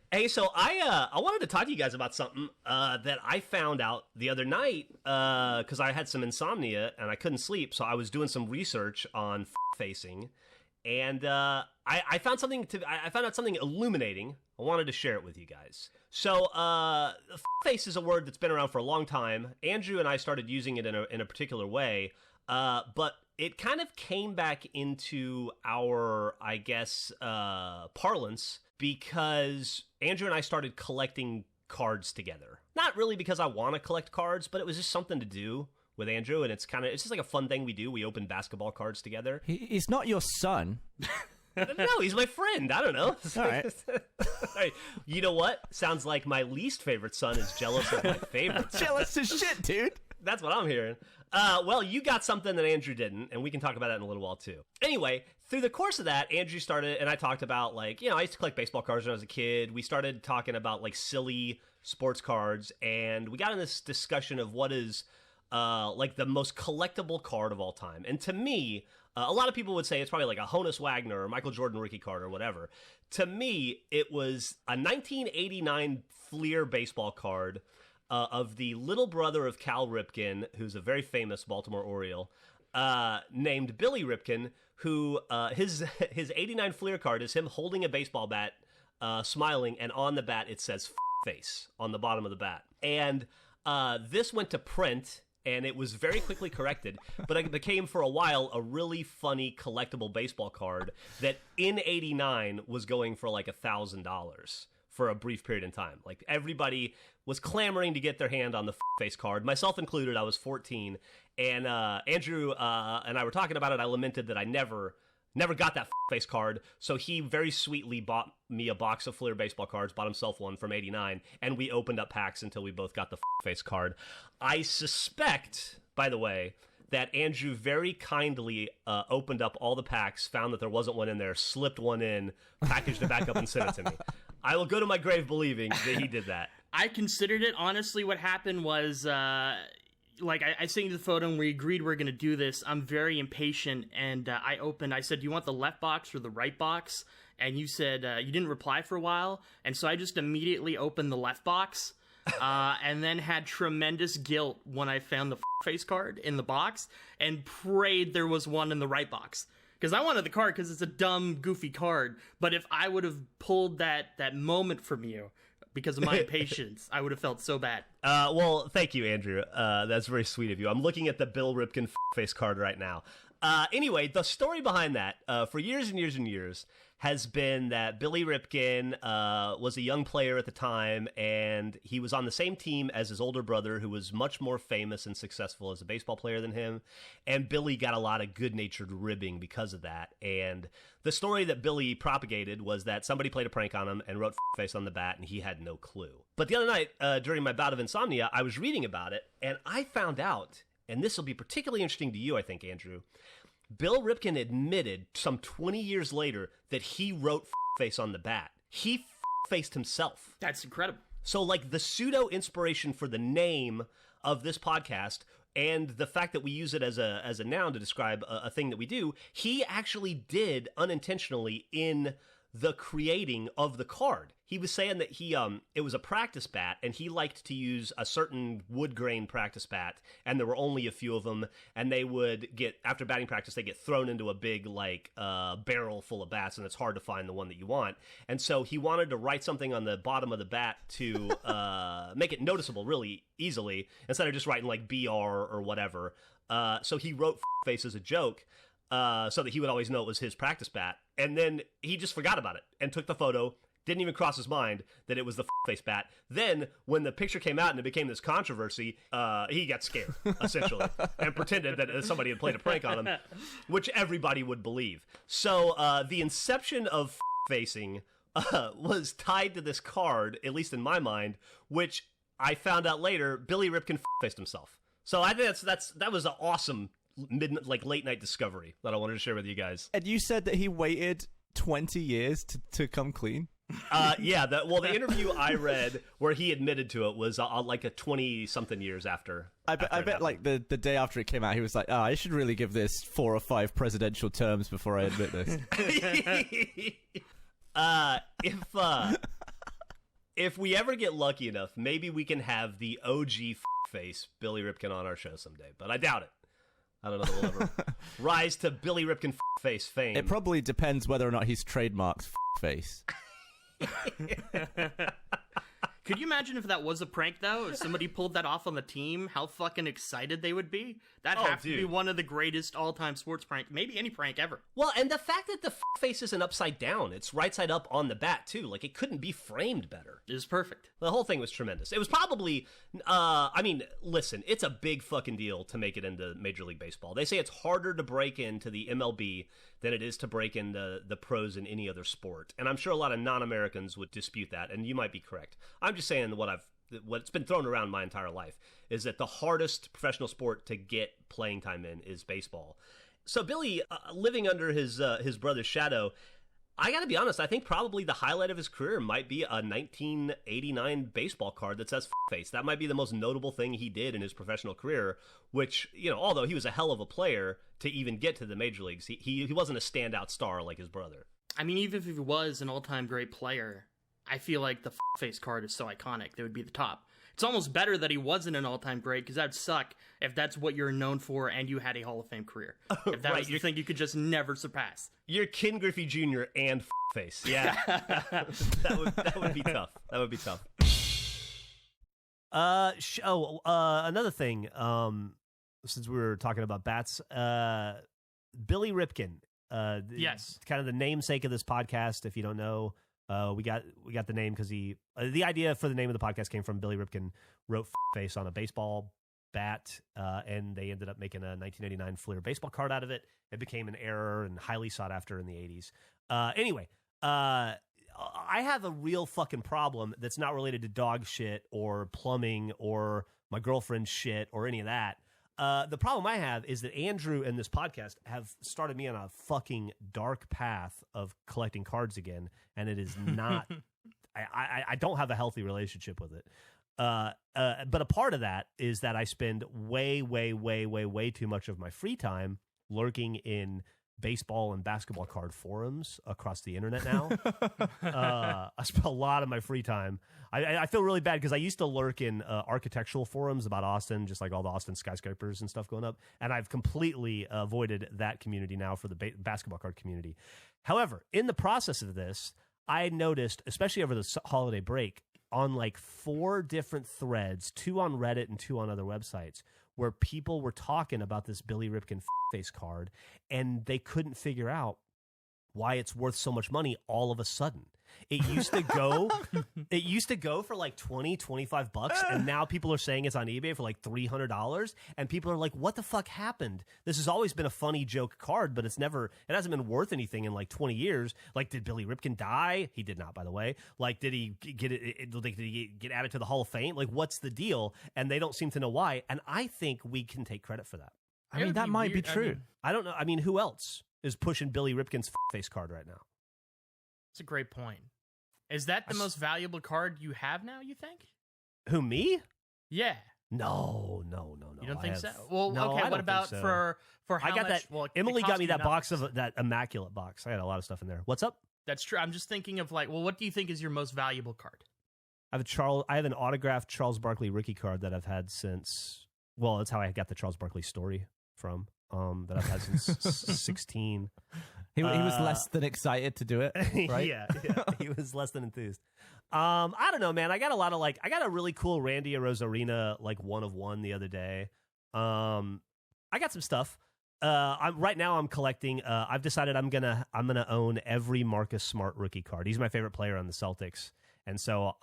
Hey, so I wanted to talk to you guys about something that I found out the other night because I had some insomnia and I couldn't sleep, so I was doing some research on facing, and I found something I found out something illuminating. I wanted to share it with you guys. So, face is a word that's been around for a long time. Andrew and I started using it in a particular way, but it kind of came back into our, I guess, parlance because Andrew and I started collecting cards together. Not really because I want to collect cards, but it was just something to do with Andrew, and it's just like a fun thing we do. We open basketball cards together. He's not your son. No, he's my friend. I don't know. All right. All right. You know what? Sounds like my least favorite son is jealous of my favorite son. Jealous as shit, dude. That's what I'm hearing. Well, you got something that Andrew didn't, and we can talk about that in a little while, too. Anyway, through the course of that, Andrew started, and I talked about, like, I used to collect baseball cards when I was a kid. We started talking about, like, silly sports cards, and we got in this discussion of what is, like, the most collectible card of all time. And to me, a lot of people would say it's probably like a Honus Wagner or Michael Jordan rookie card or whatever. To me, it was a 1989 Fleer baseball card of the little brother of Cal Ripken, who's a very famous Baltimore Oriole, named Billy Ripken, who his 89 Fleer card is him holding a baseball bat, smiling, and on the bat it says face on the bottom of the bat. And this went to print, and it was very quickly corrected, but it became for a while a really funny collectible baseball card that in 89 was going for like $1,000 for a brief period in time. Like, everybody was clamoring to get their hand on the face card, myself included. I was 14, and Andrew and I were talking about it. I lamented that I never got that face card, so he very sweetly bought me a box of Fleer baseball cards, bought himself one from 89, and we opened up packs until we both got the face card. I suspect, by the way, that Andrew very kindly opened up all the packs, found that there wasn't one in there, slipped one in, packaged it back up, and sent it to me. I will go to my grave believing that he did that. I considered it. Honestly, what happened was, like, I sent you the photo and we agreed we are going to do this. I'm very impatient, and I said, do you want the left box or the right box? And you said you didn't reply for a while, and so I just immediately opened the left box. And then had tremendous guilt when I found the face card in the box and prayed there was one in the right box. Because I wanted the card because it's a dumb, goofy card. But if I would have pulled that moment from you because of my impatience, I would have felt so bad. Well, thank you, Andrew. That's very sweet of you. I'm looking at the Bill Ripken face card right now. Anyway, the story behind that, for years and years and years, has been that Billy Ripken was a young player at the time, and he was on the same team as his older brother, who was much more famous and successful as a baseball player than him, and Billy got a lot of good-natured ribbing because of that. And the story that Billy propagated was that somebody played a prank on him and wrote face on the bat, and he had no clue. But the other night, during my bout of insomnia, I was reading about it, and I found out, and this will be particularly interesting to you, I think, Andrew, Bill Ripken admitted some 20 years later that he wrote face on the bat. He faced himself. That's incredible. So, like, the pseudo-inspiration for the name of this podcast and the fact that we use it as a noun to describe a thing that we do, he actually did unintentionally in the creating of the card. He was saying that it was a practice bat, and he liked to use a certain wood grain practice bat, and there were only a few of them, and they would get, after batting practice, they get thrown into a big, like, barrel full of bats, and it's hard to find the one that you want. And so he wanted to write something on the bottom of the bat to make it noticeable really easily, instead of just writing, like, BR or whatever. So he wrote face as a joke, so that he would always know it was his practice bat. And then he just forgot about it and took the photo, didn't even cross his mind that it was the face bat. Then, when the picture came out and it became this controversy, he got scared, essentially, and pretended that somebody had played a prank on him, which everybody would believe. So the inception of facing was tied to this card, at least in my mind, which I found out later, Billy Ripken faced himself. So I think that was an awesome late night discovery that I wanted to share with you guys. And you said that he waited 20 years to come clean? Yeah, the interview I read where he admitted to it was like a 20-something years after. I bet like the day after it came out, he was like, I should really give this 4 or 5 presidential terms before I admit this. if we ever get lucky enough, maybe we can have the OG face Billy Ripken on our show someday, but I doubt it. I don't know that we'll ever rise to Billy Ripken face fame. It probably depends whether or not he's trademarked face. Could you imagine if that was a prank, though? If somebody pulled that off on the team, how fucking excited they would be? That'd have to be one of the greatest all-time sports pranks, maybe any prank ever. Well, and the fact that the face isn't upside down, it's right side up on the bat, too. Like, it couldn't be framed better. It was perfect. The whole thing was tremendous. It was probably, listen, it's a big fucking deal to make it into Major League Baseball. They say it's harder to break into the MLB than it is to break into the pros in any other sport. And I'm sure a lot of non-Americans would dispute that, and you might be correct. I'm just saying what's been thrown around my entire life is that the hardest professional sport to get playing time in is baseball. So Billy, living under his brother's shadow, I got to be honest, I think probably the highlight of his career might be a 1989 baseball card that says face. That might be the most notable thing he did in his professional career, which, although he was a hell of a player to even get to the major leagues, he wasn't a standout star like his brother. I mean, even if he was an all-time great player, I feel like the face card is so iconic, that would be the top. It's almost better that he wasn't an all-time great, because that'd suck if that's what you're known for and you had a Hall of Fame career. If that was the thing you could just never surpass. You're Ken Griffey Jr. and face. Yeah. that would be tough. That would be tough. Another thing, since we were talking about bats, Billy Ripken. Yes. Kind of the namesake of this podcast, if you don't know. We got the name because the idea for the name of the podcast came from Billy Ripken wrote face on a baseball bat, and they ended up making a 1989 Fleer baseball card out of it. It became an error and highly sought after in the 80s. Anyway, I have a real fucking problem that's not related to dog shit or plumbing or my girlfriend's shit or any of that. The problem I have is that Andrew and this podcast have started me on a fucking dark path of collecting cards again, and it is not. I don't have a healthy relationship with it. But a part of that is that I spend way too much of my free time lurking in baseball and basketball card forums across the internet now. I spend a lot of my free time. I feel really bad because I used to lurk in architectural forums about Austin, just like all the Austin skyscrapers and stuff going up. And I've completely avoided that community now for the basketball card community. However, in the process of this, I noticed, especially over the holiday break, on like 4 different threads, 2 on Reddit and 2 on other websites, where people were talking about this Billy Ripken face card, and they couldn't figure out why it's worth so much money all of a sudden. It used to go for like $20-25, and now people are saying it's on eBay for like $300, and people are like, what the fuck happened? This has always been a funny joke card, but it hasn't been worth anything in like 20 years. Like, did Billy Ripken die? He did not, by the way. Like, did he get added to the Hall of Fame? Like, what's the deal? And they don't seem to know why, and I think we can take credit for that. I mean, that might be true. I don't know. I mean, who else is pushing Billy Ripken's face card right now? That's a great point. Is that the most valuable card you have now, you think? Who, me? Yeah. No. You don't think so? Well, no, okay, what about so. for how I got much? that. Well, Emily got me that box of that immaculate box. I had a lot of stuff in there. What's up? That's true. I'm just thinking of like, well, what do you think is your most valuable card? I have an autographed Charles Barkley rookie card that I've had since. Well, that's how I got the Charles Barkley story from. That I've had since 16. He was less than excited to do it, right? yeah, he was less than enthused. I don't know, man. I got a really cool Randy Arozarena like 1-of-1 the other day. I got some stuff. I'm collecting. I've decided I'm gonna own every Marcus Smart rookie card. He's my favorite player on the Celtics, and so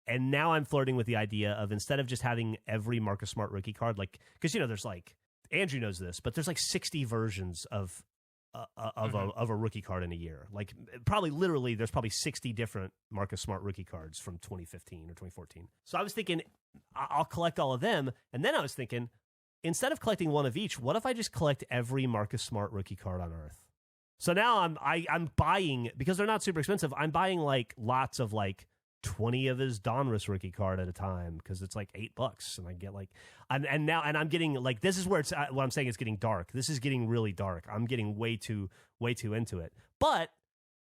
and now I'm flirting with the idea of, instead of just having every Marcus Smart rookie card, like, because there's like, Andrew knows this, but there's like 60 versions of a rookie card in a year. Like, there's probably 60 different Marcus Smart rookie cards from 2015 or 2014. So I was thinking I'll collect all of them, and then I was thinking, instead of collecting one of each, what if I just collect every Marcus Smart rookie card on Earth? So now I'm buying, because they're not super expensive, I'm buying like lots of like 20 of his Donruss rookie card at a time, because it's like $8, and I get like, and I'm getting like, this is where it's what I'm saying, it's getting dark. This is getting really dark. I'm getting way too into it. But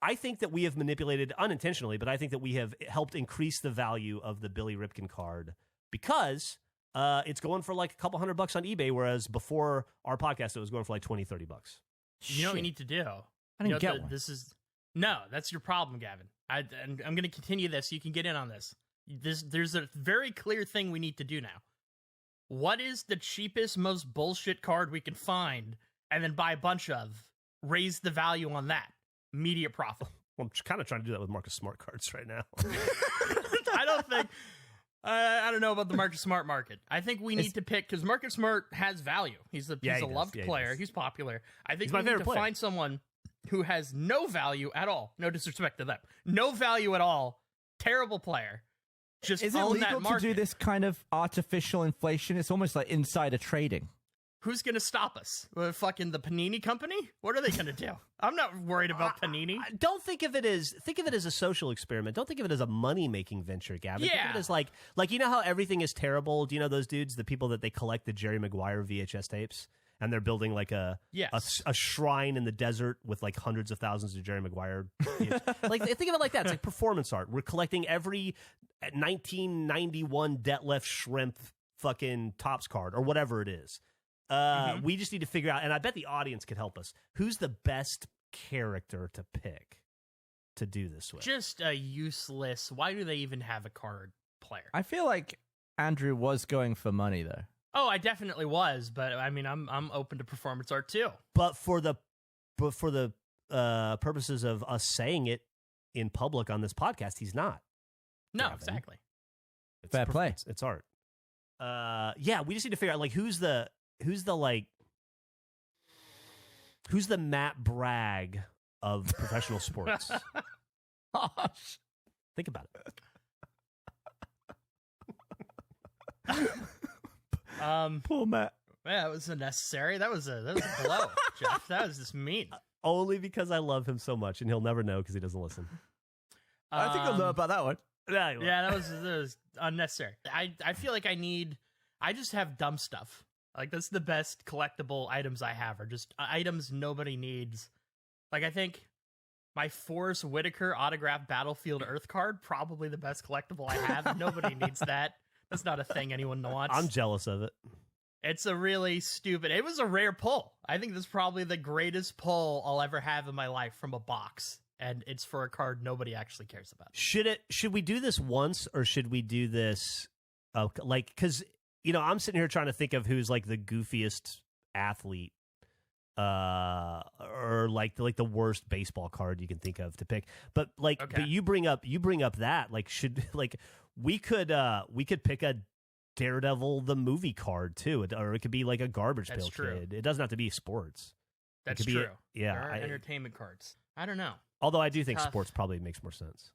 I think that we have manipulated unintentionally, but I think that we have helped increase the value of the Billy Ripken card because it's going for like a couple $100 on eBay, whereas before our podcast, it was going for like $20, $30. You know what you need to do? I didn't get one. No, that's your problem, Gavin. I'm going to continue this. You can get in on this. There's a very clear thing we need to do now. What is the cheapest, most bullshit card we can find, and then buy a bunch of? Raise the value on that. Immediate profit. Well, I'm kind of trying to do that with Marcus Smart cards right now. I don't think... I don't know about the Marcus Smart market. I think we need to pick, because Marcus Smart has value. He's a loved player. He's popular. I think we need to find someone who has no value at all. No disrespect to them. No value at all. Terrible player. Just is it own legal that market. to do this kind of artificial inflation? It's almost like insider trading. Who's going to stop us? Fucking the Panini company? What are they going to do? I'm not worried about Panini. Don't think of it as a social experiment. Don't think of it as a money-making venture, Gavin. Yeah. Think of it as like you know how everything is terrible? Do you know those dudes, the people that they collect the Jerry Maguire VHS tapes? And they're building like a shrine in the desert with like hundreds of thousands of Jerry Maguire. Like think of it like that. It's like performance art. We're collecting every 1991 Detlef Schrempf fucking Topps card or whatever it is. We just need to figure out, and I bet the audience could help us. Who's the best character to pick to do this with? Just a useless. Why do they even have a card player? I feel like Andrew was going for money though. Oh, I definitely was, but I mean, I'm open to performance art too. But for the purposes of us saying it in public on this podcast, he's not. No, Gavin. exactly. Fair play. It's art. Yeah, we just need to figure out like who's the Matt Bragg of professional sports. Gosh. Think about it. Poor Matt. Yeah, it was unnecessary. That was a blow, Jeff. That was just mean. Only because I love him so much, and he'll never know because he doesn't listen. I think I'll know about that one. Yeah, that was unnecessary. I feel like I just have dumb stuff. Like, that's the best collectible items I have, are just items nobody needs. Like, I think my Forrest Whitaker autographed Battlefield Earth card, probably the best collectible I have. Nobody needs that. That's not a thing anyone wants. I'm jealous of it. It's a really stupid... It was a rare pull. I think this is probably the greatest pull I'll ever have in my life from a box. And it's for a card nobody actually cares about. Should we do this once, or should we do this... because... You know, I'm sitting here trying to think of who's like the goofiest athlete, or like the worst baseball card you can think of to pick. But like, okay. But you bring up that. Like, we could pick a Daredevil the movie card too, or it could be like a Garbage Pail Kid. It doesn't have to be sports. That's true. Yeah, there are entertainment cards. I don't know. Although I do think sports probably makes more sense.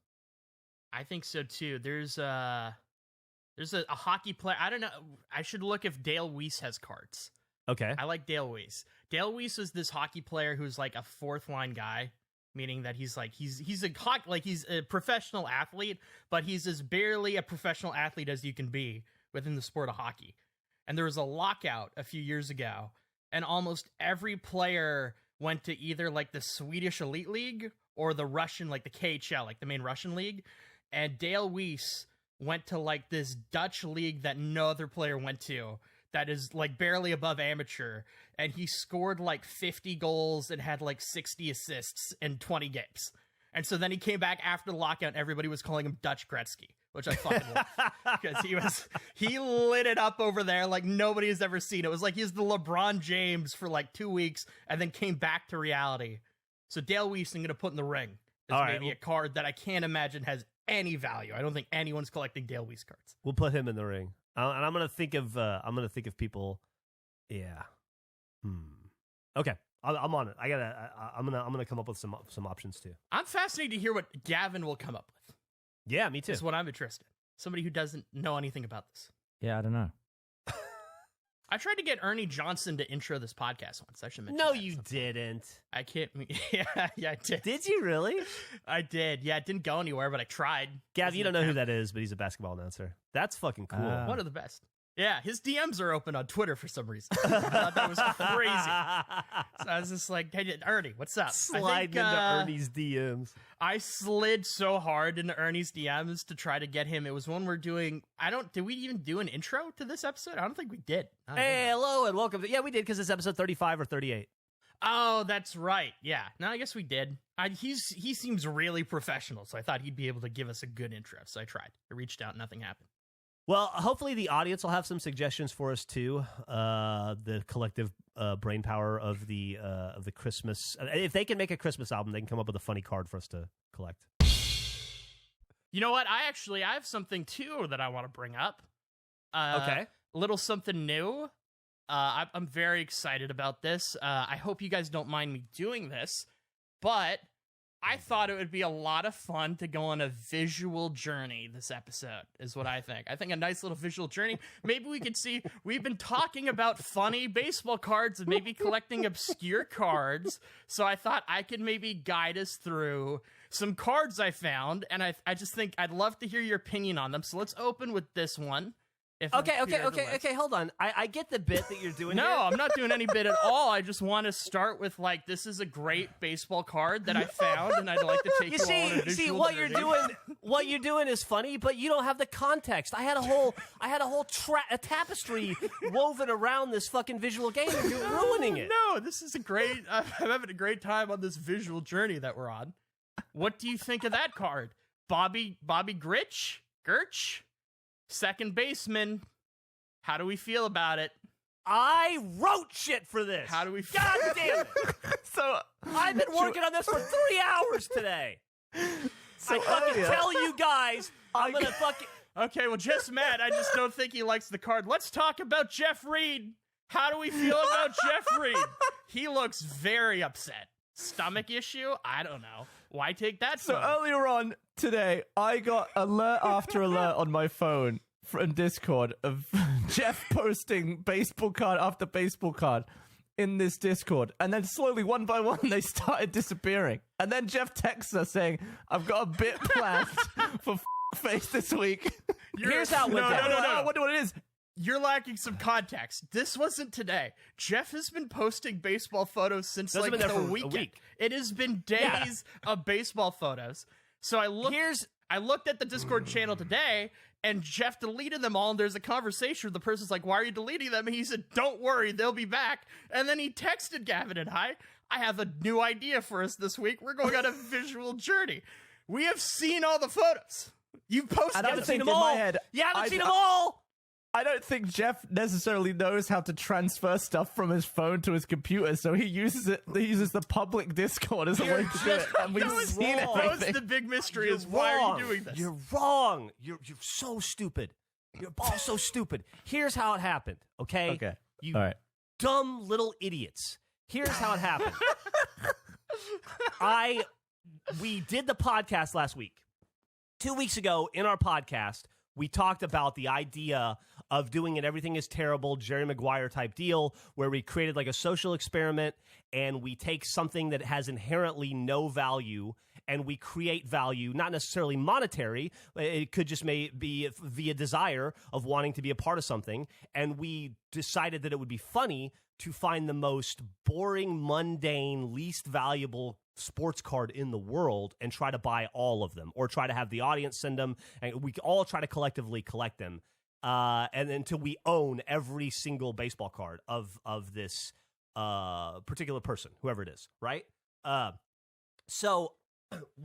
I think so too. There's a hockey player. I don't know. I should look if Dale Weiss has cards. Okay. I like Dale Weiss. Dale Weiss is this hockey player who's like a fourth line guy, meaning that he's a professional athlete, but he's as barely a professional athlete as you can be within the sport of hockey. And there was a lockout a few years ago, and almost every player went to either like the Swedish Elite League or the Russian, like the KHL, like the main Russian league. And Dale Weiss went to like this Dutch league that no other player went to, that is like barely above amateur, and he scored like 50 goals and had like 60 assists in 20 games. And so then he came back after the lockout, and everybody was calling him Dutch Gretzky, which I fucking love, because he lit it up over there like nobody has ever seen. It was like he's the LeBron James for like 2 weeks and then came back to reality. So Dale Weiss, I'm going to put in the ring. It's maybe a card that I can't imagine has any value. I don't think anyone's collecting Dale Weiss cards. We'll put him in the ring, and I'm gonna think of people. Yeah. Okay, I'm on it. I'm gonna come up with some options too. I'm fascinated to hear what Gavin will come up with. Yeah, me too. That's what I'm interested in. Somebody who doesn't know anything about this. Yeah, I don't know. I tried to get Ernie Johnson to intro this podcast once. I should mention No, that you didn't. I can't. Yeah, I did. Did you really? I did. Yeah, it didn't go anywhere, but I tried. Gav, you don't know who that is, but he's a basketball announcer. That's fucking cool. One of the best. Yeah, his DMs are open on Twitter for some reason. I thought that was crazy. So I was just like, hey, Ernie, what's up? Sliding into Ernie's DMs. I slid so hard into Ernie's DMs to try to get him. It was when we're doing, did we even do an intro to this episode? I don't think we did. Hey, hello, and welcome. Yeah, we did, because it's episode 35 or 38. Oh, that's right. Yeah. No, I guess we did. He seems really professional, so I thought he'd be able to give us a good intro. So I tried. I reached out, nothing happened. Well, hopefully the audience will have some suggestions for us too. The collective brain power of the Christmas. If they can make a Christmas album, they can come up with a funny card for us to collect. You know what? I have something too that I want to bring up. Okay, a little something new. I'm very excited about this. I hope you guys don't mind me doing this, but I thought it would be a lot of fun to go on a visual journey this episode, is what I think. I think a nice little visual journey. Maybe we could see, we've been talking about funny baseball cards and maybe collecting obscure cards. So I thought I could maybe guide us through some cards I found. And I just think I'd love to hear your opinion on them. So let's open with this one. Okay, hold on. I get the bit that you're doing. No, I'm not doing any bit at all. I just want to start with, like, this is a great baseball card that I found, and I'd like to take you all on a visual see what journey. what you're doing is funny, but you don't have the context. I had a whole tapestry woven around this fucking visual game, and you're ruining it. No, this is a great. I'm having a great time on this visual journey that we're on. What do you think of that card, Bobby Gertch? Second baseman. How do we feel about it? I wrote shit for this. How do we feel? God damn it. So I've been working on this for 3 hours today. I fucking tell you guys, I'm gonna fucking... Okay, well, just Matt, I just don't think he likes the card. Let's talk about Jeff Reed. How do we feel about Jeff Reed? He looks very upset. Stomach issue? I don't know. Why take that So photo? earlier on today, I got alert after alert on my phone from Discord of Jeff posting baseball card after baseball card in this Discord. And then slowly, one by one, they started disappearing. And then Jeff texts us saying, I've got a bit planned for face this week. Here's how it went down. No. I wonder what it is. You're lacking some context. This wasn't today. Jeff has been posting baseball photos since That's like been there the for a weekend. week. It has been days of baseball photos. So I looked at the Discord channel today, and Jeff deleted them all, and there's a conversation where the person's like, why are you deleting them? And he said, don't worry, they'll be back. And then he texted Gavin and I have a new idea for us this week. We're going on a visual journey. We have seen all the photos. You've posted And I'm them. thinking in my head, You haven't seen them all! I don't think Jeff necessarily knows how to transfer stuff from his phone to his computer, so he uses the public Discord as a way to do it. And we've seen That was everything. the big mystery You're is why are wrong. you doing this? You're wrong. You're so stupid. You're all so stupid. Here's how it happened, okay? Okay. You All right. dumb little idiots. Here's how it happened. We did the podcast last week. 2 weeks ago in our podcast, we talked about the idea of doing an Everything is Terrible Jerry Maguire type deal where we created like a social experiment and we take something that has inherently no value and we create value, not necessarily monetary. It could just be via desire of wanting to be a part of something. And we decided that it would be funny to find the most boring, mundane, least valuable sports card in the world and try to buy all of them or try to have the audience send them. And we all try to collectively collect them. And until we own every single baseball card of this particular person, whoever it is, right? So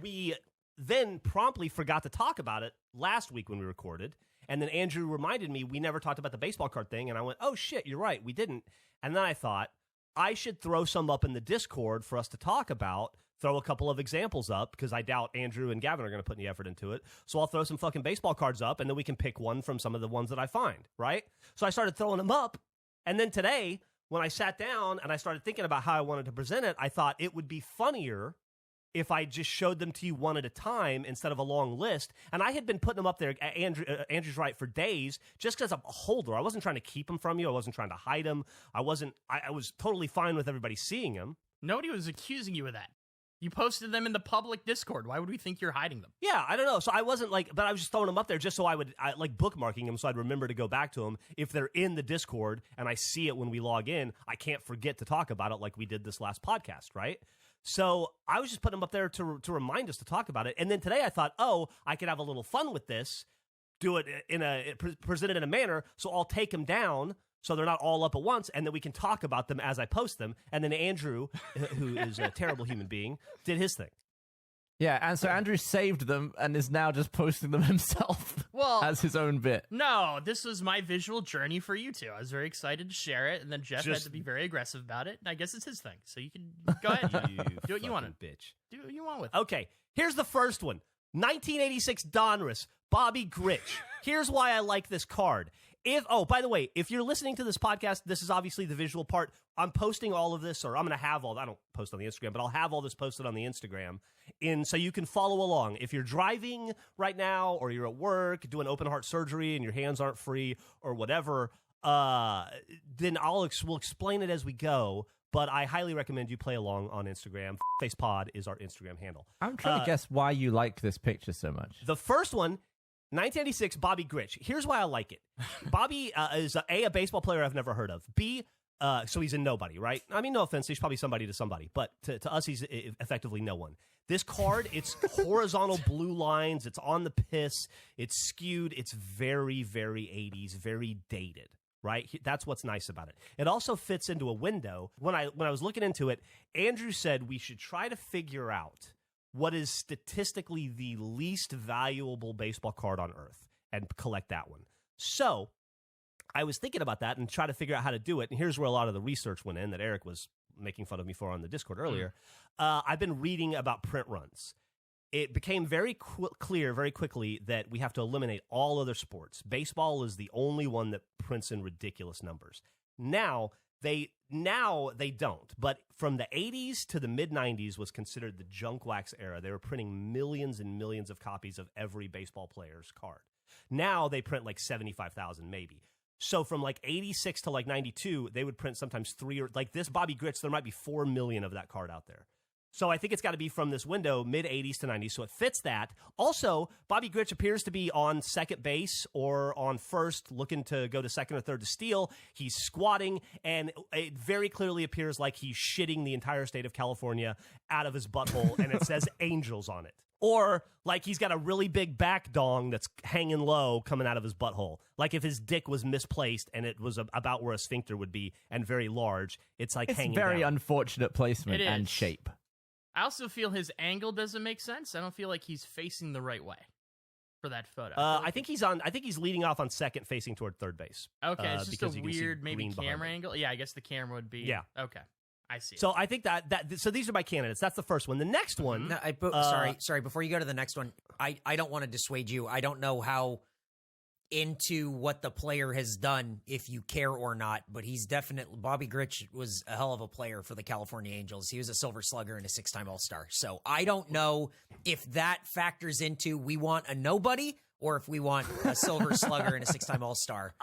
we then promptly forgot to talk about it last week when we recorded. And then Andrew reminded me we never talked about the baseball card thing. And I went, oh, shit, you're right. We didn't. And then I thought I should throw some up in the Discord for us to talk about, throw a couple of examples up, because I doubt Andrew and Gavin are going to put any effort into it. So I'll throw some fucking baseball cards up, and then we can pick one from some of the ones that I find, right? So I started throwing them up. And then today, when I sat down and I started thinking about how I wanted to present it, I thought it would be funnier if I just showed them to you one at a time instead of a long list. And I had been putting them up there, Andrew's right, for days, just because I'm a holder. I wasn't trying to keep them from you. I wasn't trying to hide them. I was totally fine with everybody seeing them. Nobody was accusing you of that. You posted them in the public Discord. Why would we think you're hiding them? Yeah, I don't know. So I wasn't like, but I was just throwing them up there just so I like bookmarking them so I'd remember to go back to them. If they're in the Discord and I see it when we log in, I can't forget to talk about it like we did this last podcast, right? So I was just putting them up there to remind us to talk about it. And then today I thought, I could have a little fun with this, do it present it in a manner, so I'll take them down so they're not all up at once, and then we can talk about them as I post them. And then Andrew, who is a terrible human being, did his thing. Yeah, and so Andrew saved them and is now just posting them himself as his own bit. No, this was my visual journey for you two. I was very excited to share it, and then Jeff had to be very aggressive about it. And I guess it's his thing, so you can go ahead. Do what you want. Bitch. Do what you want with it. Okay, here's the first one. 1986 Donruss, Bobby Grich. Here's why I like this card. By the way, if you're listening to this podcast, this is obviously the visual part. I'm posting all of this, or I'm going to have I don't post on the Instagram, but I'll have all this posted on the Instagram, so you can follow along. If you're driving right now, or you're at work doing open heart surgery and your hands aren't free, or whatever, then we'll explain it as we go. But I highly recommend you play along on Instagram. FacePod is our Instagram handle. I'm trying to guess why you like this picture so much. The first one, 1986, Bobby Grich. Here's why I like it. Bobby is a baseball player I've never heard of. B, so he's a nobody, right? I mean, no offense, he's probably somebody to somebody, but to us, he's effectively no one. This card, it's horizontal blue lines. It's on the piss. It's skewed. It's very, very 80s, very dated. Right? That's what's nice about it. It also fits into a window. When I was looking into it, Andrew said we should try to figure out what is statistically the least valuable baseball card on Earth and collect that one. So I was thinking about that and try to figure out how to do it. And here's where a lot of the research went in that Eric was making fun of me for on the Discord earlier. I've been reading about print runs. It became very clear very quickly that we have to eliminate all other sports. Baseball is the only one that prints in ridiculous numbers. Now they don't. But from the 80s to the mid-90s was considered the junk wax era. They were printing millions and millions of copies of every baseball player's card. Now they print like 75,000 maybe. So from like 86 to like 92, they would print sometimes 3 or like this Bobby Grich, there might be 4 million of that card out there. So I think it's got to be from this window, mid-80s to 90s, so it fits that. Also, Bobby Grich appears to be on second base or on first, looking to go to second or third to steal. He's squatting, and it very clearly appears like he's shitting the entire state of California out of his butthole, and it says Angels on it. Or like he's got a really big back dong that's hanging low coming out of his butthole. Like if his dick was misplaced and it was about where a sphincter would be and very large, it's like hanging down. It's very unfortunate placement and shape. I also feel his angle doesn't make sense. I don't feel like he's facing the right way for that photo. I think he's leading off on second, facing toward third base. Okay, it's just a weird maybe camera angle. Yeah, I guess the camera would be. Yeah. Okay, I see. So I think so these are my candidates. That's the first one. The next one. No, sorry. Before you go to the next one, I don't want to dissuade you. I don't know how into what the player has done, if you care or not, but he's definitely Bobby Grich was a hell of a player for the California Angels. He was a Silver Slugger and a 6-time All-Star. So I don't know if that factors into we want a nobody or if we want a Silver Slugger and a 6-time All-Star.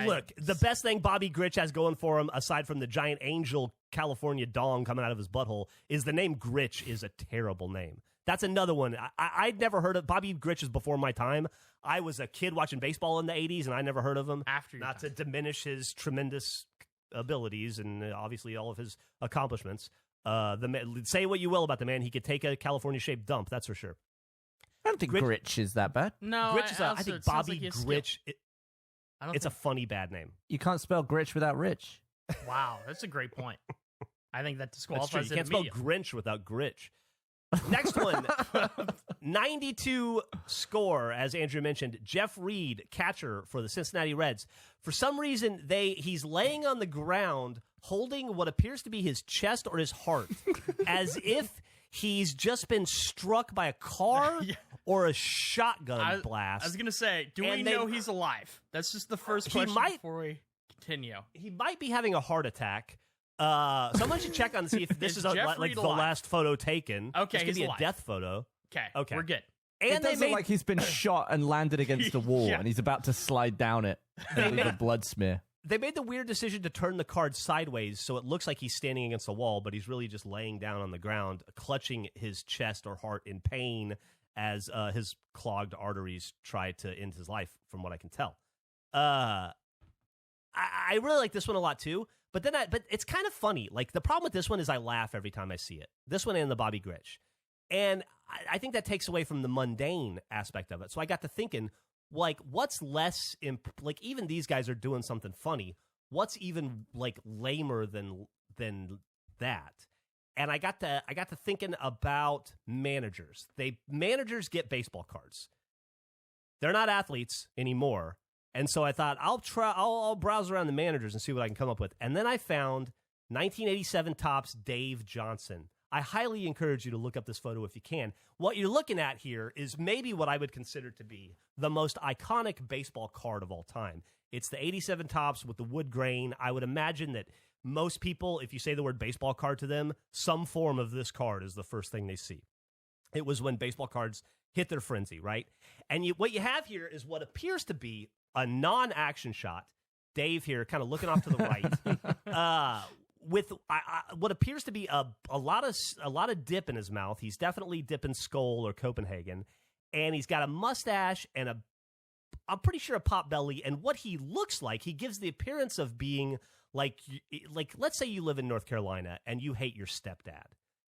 Look, the best thing Bobby Grich has going for him, aside from the giant angel California dong coming out of his butthole, is the name Grich is a terrible name. That's another one. I'd never heard of Bobby Grich. Is before my time. I was a kid watching baseball in the 80s, and I never heard of him. Not to diminish his tremendous abilities and obviously all of his accomplishments. Say what you will about the man. He could take a California-shaped dump, that's for sure. I don't think Grich is that bad. No, Grich I think Bobby Grich, it's a funny bad name. You can't spell Grich without Rich. Wow, that's a great point. I think that disqualifies That's true. You can't spell Grinch without Grich. Next one, 92 score, as Andrew mentioned. Jeff Reed, catcher for the Cincinnati Reds. For some reason, he's laying on the ground holding what appears to be his chest or his heart, as if he's just been struck by a car or a shotgun blast. I was going to say, we know he's alive? That's just the first question before we continue. He might be having a heart attack. Someone should check on to see if this is like the last photo taken. Okay, this could be a death photo. Okay, we're good. And it does look like he's been shot and landed against a wall, and he's about to slide down it with a blood smear. they made the weird decision to turn the card sideways so it looks like he's standing against a wall, but he's really just laying down on the ground, clutching his chest or heart in pain as his clogged arteries try to end his life, from what I can tell. I really like this one a lot too, but it's kind of funny. Like, the problem with this one is I laugh every time I see it. This one and the Bobby Gritch. And I think that takes away from the mundane aspect of it. So I got to thinking, like, what's less like, even these guys are doing something funny. What's even like lamer than that? And I got to thinking about managers. Managers get baseball cards. They're not athletes anymore. And so I thought I'll browse around the managers and see what I can come up with. And then I found 1987 Topps Dave Johnson. I highly encourage you to look up this photo if you can. What you're looking at here is maybe what I would consider to be the most iconic baseball card of all time. It's the 87 Topps with the wood grain. I would imagine that most people, if you say the word baseball card to them, some form of this card is the first thing they see. It was when baseball cards hit their frenzy, right? And what you have here is what appears to be a non-action shot. Dave here kind of looking off to the right. With what appears to be a lot of dip in his mouth. He's definitely dipping Skull or Copenhagen. And he's got a mustache and I'm pretty sure a pot belly. And what he looks like, he gives the appearance of being like let's say you live in North Carolina and you hate your stepdad.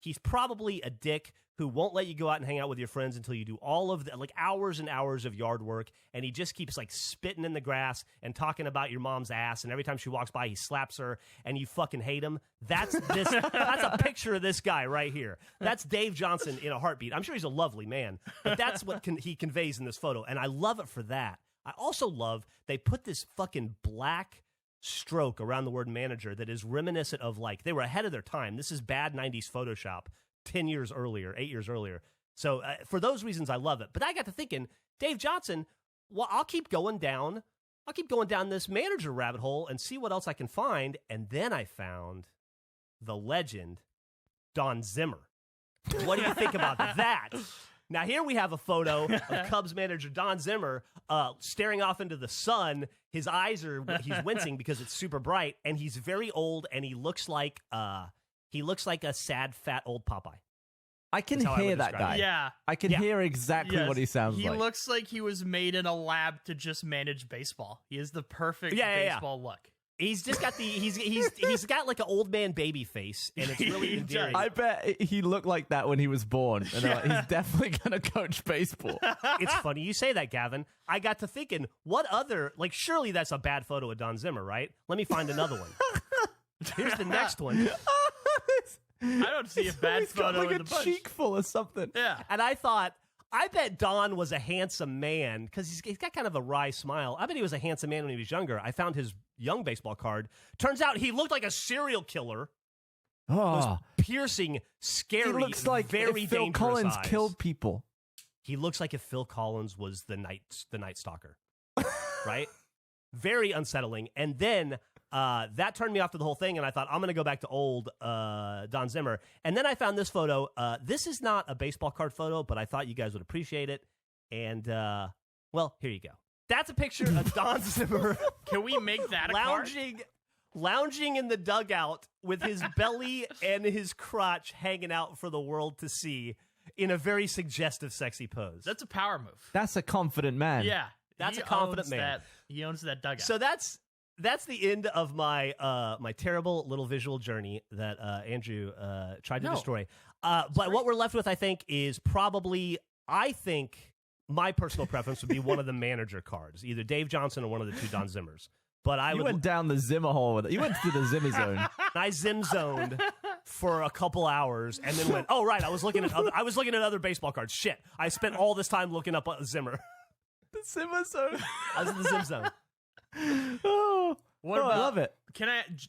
He's probably a dick who won't let you go out and hang out with your friends until you do all of the, like, hours and hours of yard work, and he just keeps, like, spitting in the grass and talking about your mom's ass, and every time she walks by, he slaps her, and you fucking hate him. That's a picture of this guy right here. That's Dave Johnson in a heartbeat. I'm sure he's a lovely man, but that's what he conveys in this photo, and I love it for that. I also love they put this fucking black stroke around the word manager that is reminiscent of, like, they were ahead of their time. This is bad 90s Photoshop 8 years earlier. So for those reasons, I love it. But I got to thinking, Dave Johnson, well, I'll keep going down this manager rabbit hole and see what else I can find. And then I found the legend, Don Zimmer. What do you think about that? Now, here we have a photo of Cubs manager Don Zimmer staring off into the sun. His eyes he's wincing because it's super bright, and he's very old, and he looks like a sad, fat, old Popeye. I can hear that guy. Yeah. I can hear exactly what he sounds like. He looks like he was made in a lab to just manage baseball. He has the perfect baseball look. He's just got he's got like an old man baby face, and it's really endearing. I bet he looked like that when he was born, and like, he's definitely gonna coach baseball. It's funny you say that, Gavin. I got to thinking, what other, like, surely that's a bad photo of Don Zimmer, right? Let me find another one. Here's the next one. I don't see a bad he's photo got like in a the bunch. cheek full or something. Yeah. And I thought, I bet Don was a handsome man because he's got kind of a wry smile. I bet he was a handsome man when he was younger. I found his young baseball card. Turns out he looked like a serial killer. Those piercing, scary, he looks like very if Phil dangerous Collins eyes. killed people. He looks like if Phil Collins was the Night Stalker, right? Very unsettling. And then that turned me off to the whole thing, and I thought, I'm going to go back to old Don Zimmer. And then I found this photo. This is not a baseball card photo, but I thought you guys would appreciate it. And, well, here you go. That's a picture of Don Zimmer. Can we make that a card? Lounging in the dugout with his belly and his crotch hanging out for the world to see in a very suggestive, sexy pose. That's a power move. That's a confident man. Yeah. That's a confident man. He owns that dugout. So that's the end of my my terrible little visual journey that Andrew tried to destroy. But what we're left with, I think, is probably, I think my personal preference would be one of the manager cards, either Dave Johnson or one of the two Don Zimmers. But I went down the Zimmer hole with it. You went to the Zimmer zone. I Zim zoned for a couple hours and then went, oh right, I was looking at other baseball cards. Shit, I spent all this time looking up Zimmer. The Zimmer zone. I was in the Zim zone. I love it.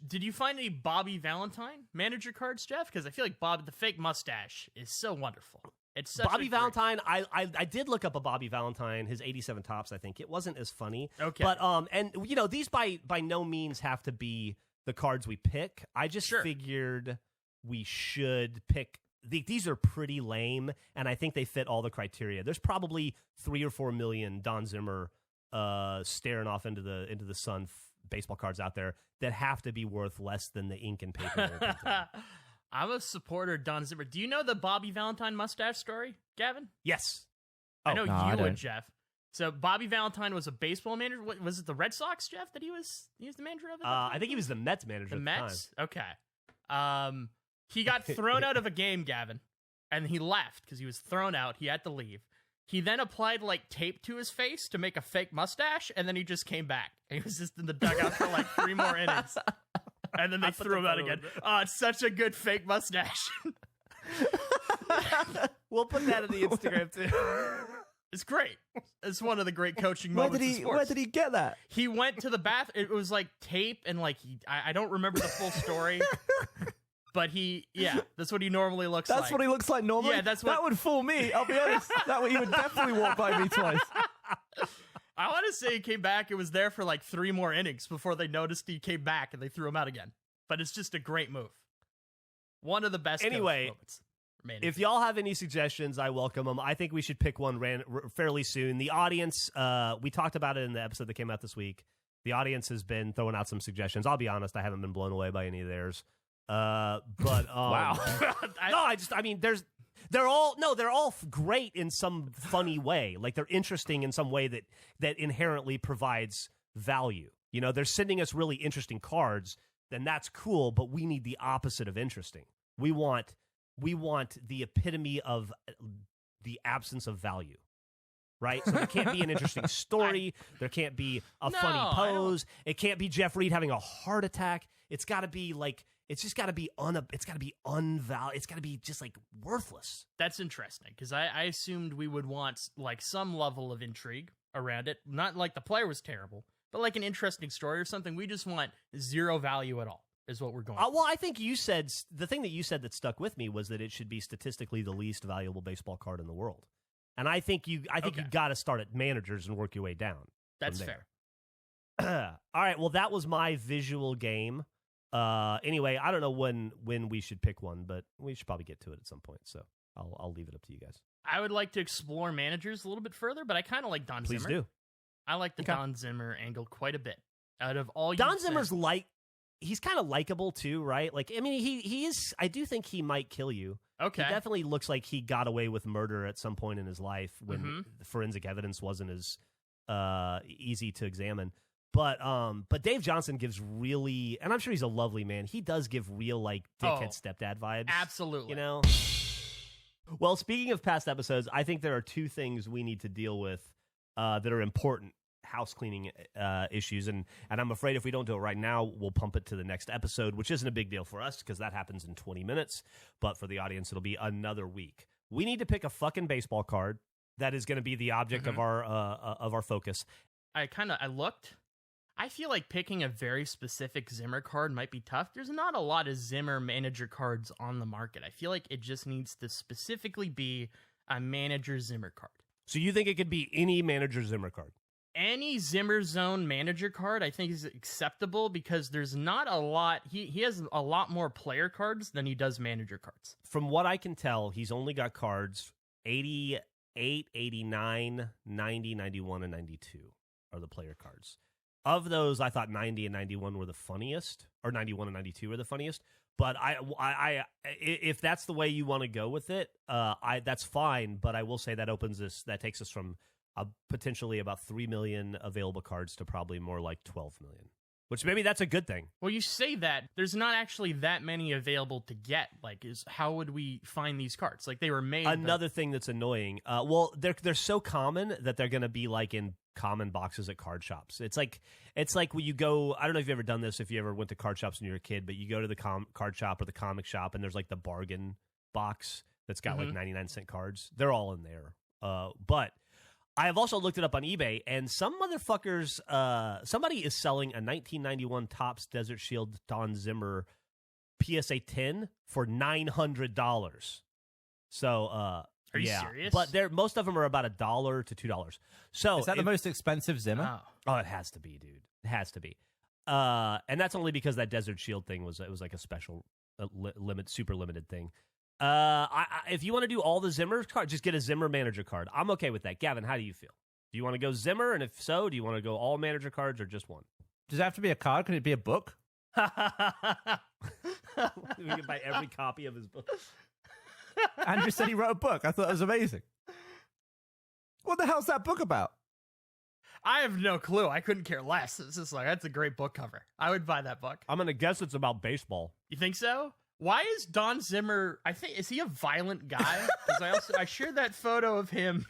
Did you find any Bobby Valentine manager cards, Jeff? Because I feel like the fake mustache is so wonderful. It's such Bobby Valentine. I did look up a Bobby Valentine, his 87 Topps. I think it wasn't as funny. Okay, but and you know, these by no means have to be the cards we pick. I just figured we should pick. These are pretty lame, and I think they fit all the criteria. There's probably 3 or 4 million Don Zimmer staring off into the sun baseball cards out there that have to be worth less than the ink and paper. They're printed. I'm a supporter of Don Zimmer. Do you know the Bobby Valentine mustache story, Gavin? Yes. I know no, I you would, don't. Jeff. So Bobby Valentine was a baseball manager. What, was it the Red Sox, Jeff, that he was the manager of? I think he was the Mets manager the at Mets? Okay. He got thrown out of a game, Gavin, and he left because he was thrown out. He had to leave. He then applied like tape to his face to make a fake mustache, and then he just came back. And he was just in the dugout for like 3 more innings. And then they threw him out again. Oh, it's such a good fake mustache. We'll put that in the Instagram too. It's great. It's one of the great coaching Where moments did in he? sports. Where did he get that? He went to the bath. It was like tape and like I don't remember the full story, but that's what he normally looks like. That's what he looks like normally. Yeah, that's that what- would fool me. I'll be honest. That would, he would definitely walk by me twice. I want to say he came back. It was there for like 3 more innings before they noticed he came back and they threw him out again. But it's just a great move. One of the best. Anyway, coach moments remaining. If y'all have any suggestions, I welcome them. I think we should pick one fairly soon. The audience, we talked about it in the episode that came out this week. The audience has been throwing out some suggestions. I'll be honest, I haven't been blown away by any of theirs. But Wow. they're all great in some funny way. Like they're interesting in some way that inherently provides value. You know, they're sending us really interesting cards. Then that's cool, but we need the opposite of interesting. We want the epitome of the absence of value, right? So there can't be an interesting story. There can't be a funny pose. It can't be Jeff Reed having a heart attack. It's got to be like it's just got to be it's got to be unvalued. It's got to be just like worthless. That's interesting because I assumed we would want like some level of intrigue around it. Not like the player was terrible, but like an interesting story or something. We just want 0 value at all is what we're going for. Well, I think you said the thing that you said that stuck with me was that it should be statistically the least valuable baseball card in the world. And I think you got to start at managers and work your way down. That's from fair. there. All right, well that was my visual game. Anyway, I don't know when we should pick one, but we should probably get to it at some point. So I'll leave it up to you guys. I would like to explore managers a little bit further, but I kind of like Don Please Zimmer. do. I like the Don Zimmer angle quite a bit. Out of all Don you've Zimmer's said- he's kind of likable too, right? Like, I mean, he is. I do think he might kill you. Okay. He definitely looks like he got away with murder at some point in his life when the forensic evidence wasn't as easy to examine. But Dave Johnson gives really, and I'm sure he's a lovely man. He does give real like dickhead stepdad vibes. Absolutely. You know. Well, speaking of past episodes, I think there are 2 things we need to deal with that are important house cleaning issues, and I'm afraid if we don't do it right now, we'll pump it to the next episode, which isn't a big deal for us because that happens in 20 minutes, but for the audience, it'll be another week. We need to pick a fucking baseball card that is going to be the object of our focus. I looked. I feel like picking a very specific Zimmer card might be tough. There's not a lot of Zimmer manager cards on the market. I feel like it just needs to specifically be a manager Zimmer card. So you think it could be any manager Zimmer card? Any Zimmer Zone manager card I think is acceptable because there's not a lot. He has a lot more player cards than he does manager cards. From what I can tell, he's only got cards 88, 89, 90, 91, and 92 are the player cards. Of those, I thought 90 and 91 were the funniest, or 91 and 92 were the funniest. But I if that's the way you want to go with it, that's fine. But I will say that takes us from potentially about 3 million available cards to probably more like 12 million. Which maybe that's a good thing. Well, you say that there's not actually that many available to get. Like, how would we find these cards? Like, they were made. Another thing that's annoying. Well, they're so common that they're going to be like in common boxes at card shops. It's like when you go. I don't know if you've ever done this. If you ever went to card shops when you were a kid, but you go to the card shop or the comic shop, and there's like the bargain box that's got like 99-cent cards. They're all in there. But I have also looked it up on eBay, and some motherfuckers, somebody is selling a 1991 Topps Desert Shield Don Zimmer PSA 10 for $900. So, are you serious? But most of them are about $1 to $2. So Is that the most expensive Zimmer? Oh. Oh, it has to be, dude. It has to be. And that's only because that Desert Shield thing was like a special super limited thing. If you want to do all the Zimmer cards, just get a Zimmer manager card. I'm okay with that. Gavin, how do you feel? Do you want to go Zimmer? And if so, do you want to go all manager cards or just one? Does it have to be a card? Can it be a book? We can buy every copy of his book. Andrew said he wrote a book. I thought it was amazing. What the hell's that book about? I have no clue. I couldn't care less. It's just like, that's a great book cover. I would buy that book. I'm going to guess it's about baseball. You think so? Why is Don Zimmer, is he a violent guy? Because I shared that photo of him.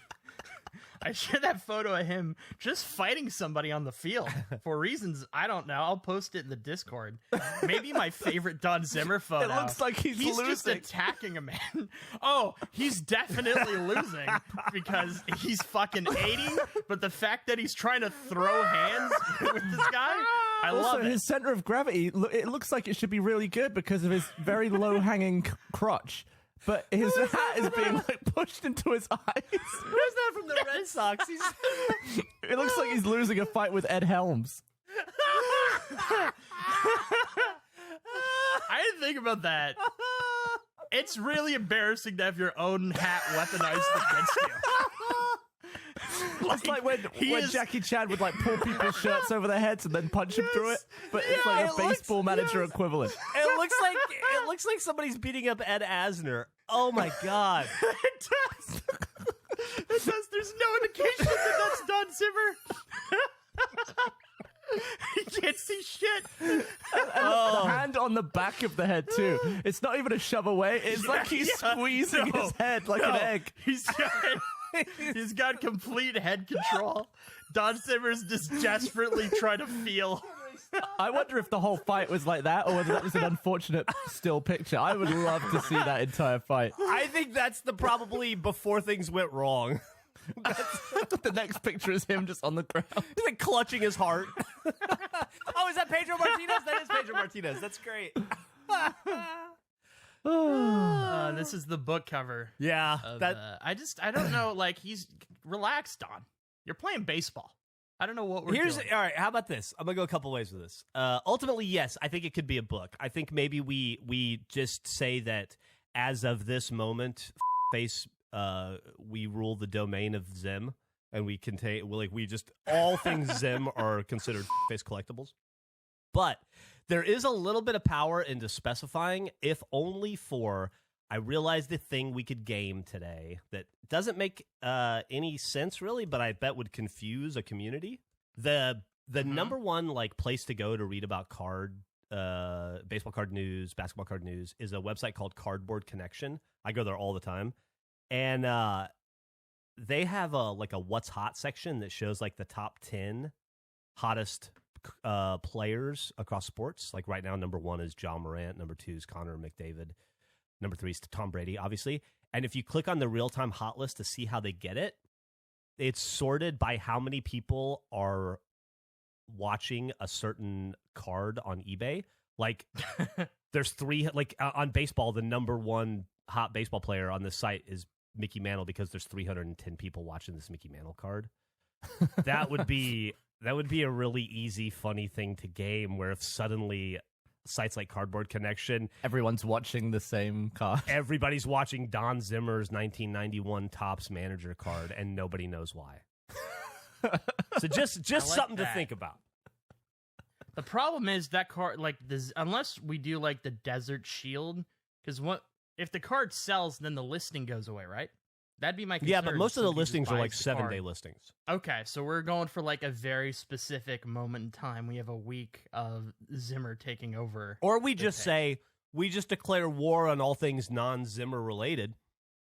I shared that photo of him just fighting somebody on the field for reasons I don't know. I'll post it in the Discord. Maybe my favorite Don Zimmer photo. It looks like he's losing. Just attacking a man. Oh, he's definitely losing because he's fucking 80. But the fact that he's trying to throw hands with this guy, I love it. His center of gravity, it looks like it should be really good because of his very low-hanging crotch. But his hat is being like pushed into his eyes. Where's that from the Red Sox? It looks like he's losing a fight with Ed Helms. I didn't think about that. It's really embarrassing to have your own hat weaponized against you. It's like when Jackie Chan would like pull people's shirts over their heads and then punch them through it, but it's like a baseball manager equivalent. It looks like somebody's beating up Ed Asner. Oh my god! It does. It does. There's no indication that that's Don Zimmer. He can't see shit. And the hand on the back of the head too. It's not even a shove away. It's like he's squeezing his head like an egg. He's got complete head control. Don Zimmer's just desperately trying to feel. I wonder if the whole fight was like that or whether that was an unfortunate still picture. I would love to see that entire fight. I think that's probably before things went wrong. The next picture is him just on the ground. He's like clutching his heart. Oh, is that Pedro Martinez? That is Pedro Martinez. That's great. This is the book cover. Yeah. I don't know. Like, he's relaxed, Don. You're playing baseball. I don't know what we're doing. All right, how about this? I'm going to go a couple ways with this. Ultimately, yes, I think it could be a book. I think maybe we just say that as of this moment, face we rule the domain of Zim, and we just all things Zim are considered face collectibles. But there is a little bit of power into specifying, if only for, I realized the thing we could game today that doesn't make any sense really, but I bet would confuse a community. The number one like place to go to read about baseball card news, basketball card news is a website called Cardboard Connection. I go there all the time. And they have a what's hot section that shows like the top 10 hottest players across sports. Like right now, number 1 is John Morant. Number 2 is Connor McDavid. Number 3 is Tom Brady, obviously. And if you click on the real-time hot list to see how they get it, it's sorted by how many people are watching a certain card on eBay. Like there's 3, like on baseball, the number 1 hot baseball player on this site is Mickey Mantle because there's 310 people watching this Mickey Mantle card. That would be a really easy, funny thing to game where if suddenly sites like Cardboard Connection, everyone's watching the same card. Everybody's watching Don Zimmer's 1991 Topps manager card and nobody knows why. So just something to think about. The problem is that card, like this, unless we do like the Desert Shield, because if the card sells, then the listing goes away, right? That'd be my concern. Yeah, but most of the listings are like 7-day listings. Okay, so we're going for like a very specific moment in time. We have a week of Zimmer taking over. Or we just say, we just declare war on all things non-Zimmer related.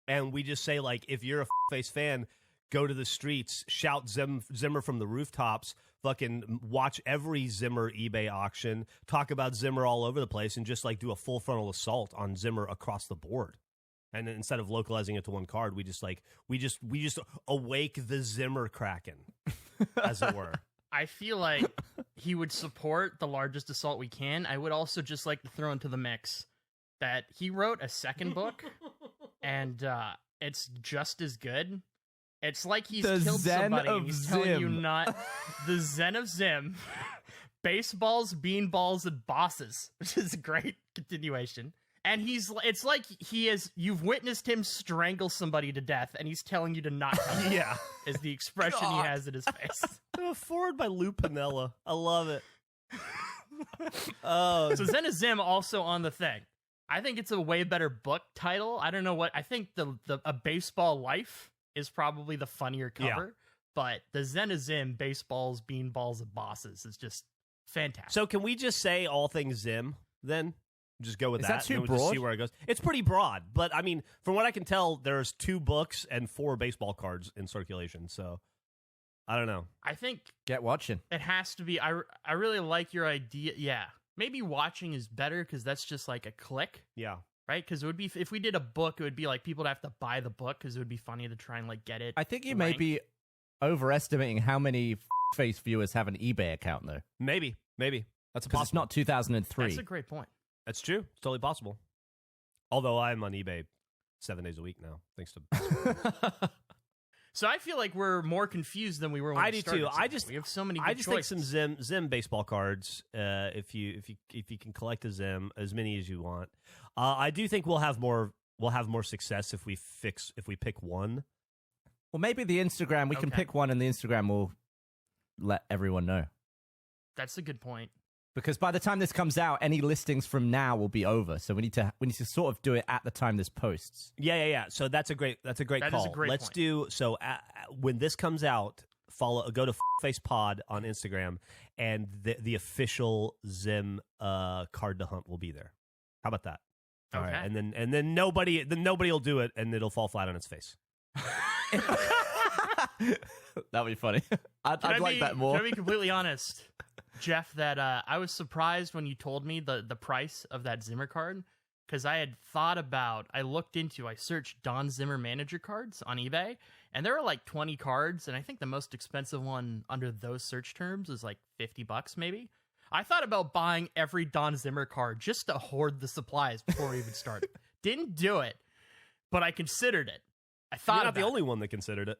And we just say, like, if you're a face fan, go to the streets, shout Zimmer from the rooftops, fucking watch every Zimmer eBay auction, talk about Zimmer all over the place, and just like do a full frontal assault on Zimmer across the board. And then instead of localizing it to one card, we just awake the Zimmer Kraken, as it were. I feel like he would support the largest assault we can. I would also just like to throw into the mix that he wrote a second book, and it's just as good. It's like he's killed somebody and he's telling you not the Zen of Zim, baseballs, beanballs, and bosses, which is a great continuation. And it's like you've witnessed him strangle somebody to death, and he's telling you to not touch it. Yeah. Is the expression he has in his face. Forward by Lou Piniella. I love it. So Zen of Zim also on the thing. I think it's a way better book title. I don't know what I think. A Baseball Life is probably the funnier cover, but the Zen of Zim, baseballs, beanballs, and bosses is just fantastic. So can we just say all things Zim then? Just go with Is that. that too and we'll just broad? see where it goes. It's pretty broad, but I mean, from what I can tell, there's 2 books and 4 baseball cards in circulation. So I don't know. I think Get watching. it has to be. I really like your idea. Yeah, maybe watching is better because that's just like a click, Yeah. right? Because it would be if we did a book, it would be like people would have to buy the book because it would be funny to try and like get it. I think you may ranked. be overestimating how many face viewers have an eBay account, though. Maybe. That's Because it's possible. not 2003. That's a great point. That's true. It's totally possible. Although I'm on eBay 7 days a week now, thanks to. So I feel like we're more confused than we were when I we do started too. tonight. We have so many good I just think choices. some Zim baseball cards. If you can collect a Zim, as many as you want. I do think we'll have more success if we pick one. Well, maybe the Instagram, we can Okay. pick one and the Instagram will let everyone know. That's a good point. Because by the time this comes out, any listings from now will be over. So we need to sort of do it at the time this posts. Yeah. So that's a great That call. is a great Let's point. do so. When this comes out, go to Face Pod on Instagram, and the official Zim card to hunt will be there. How about that? All right, Okay. and then nobody will do it, and it'll fall flat on its face. That'd be funny. I'd like that more. Can I be completely honest, Jeff, that I was surprised when you told me the price of that Zimmer card, because I searched Don Zimmer manager cards on eBay, and there were like 20 cards, and I think the most expensive one under those search terms is like $50 maybe. I thought about buying every Don Zimmer card just to hoard the supplies before we even started. Didn't do it, but I considered it. I thought You're not the about only one that considered it.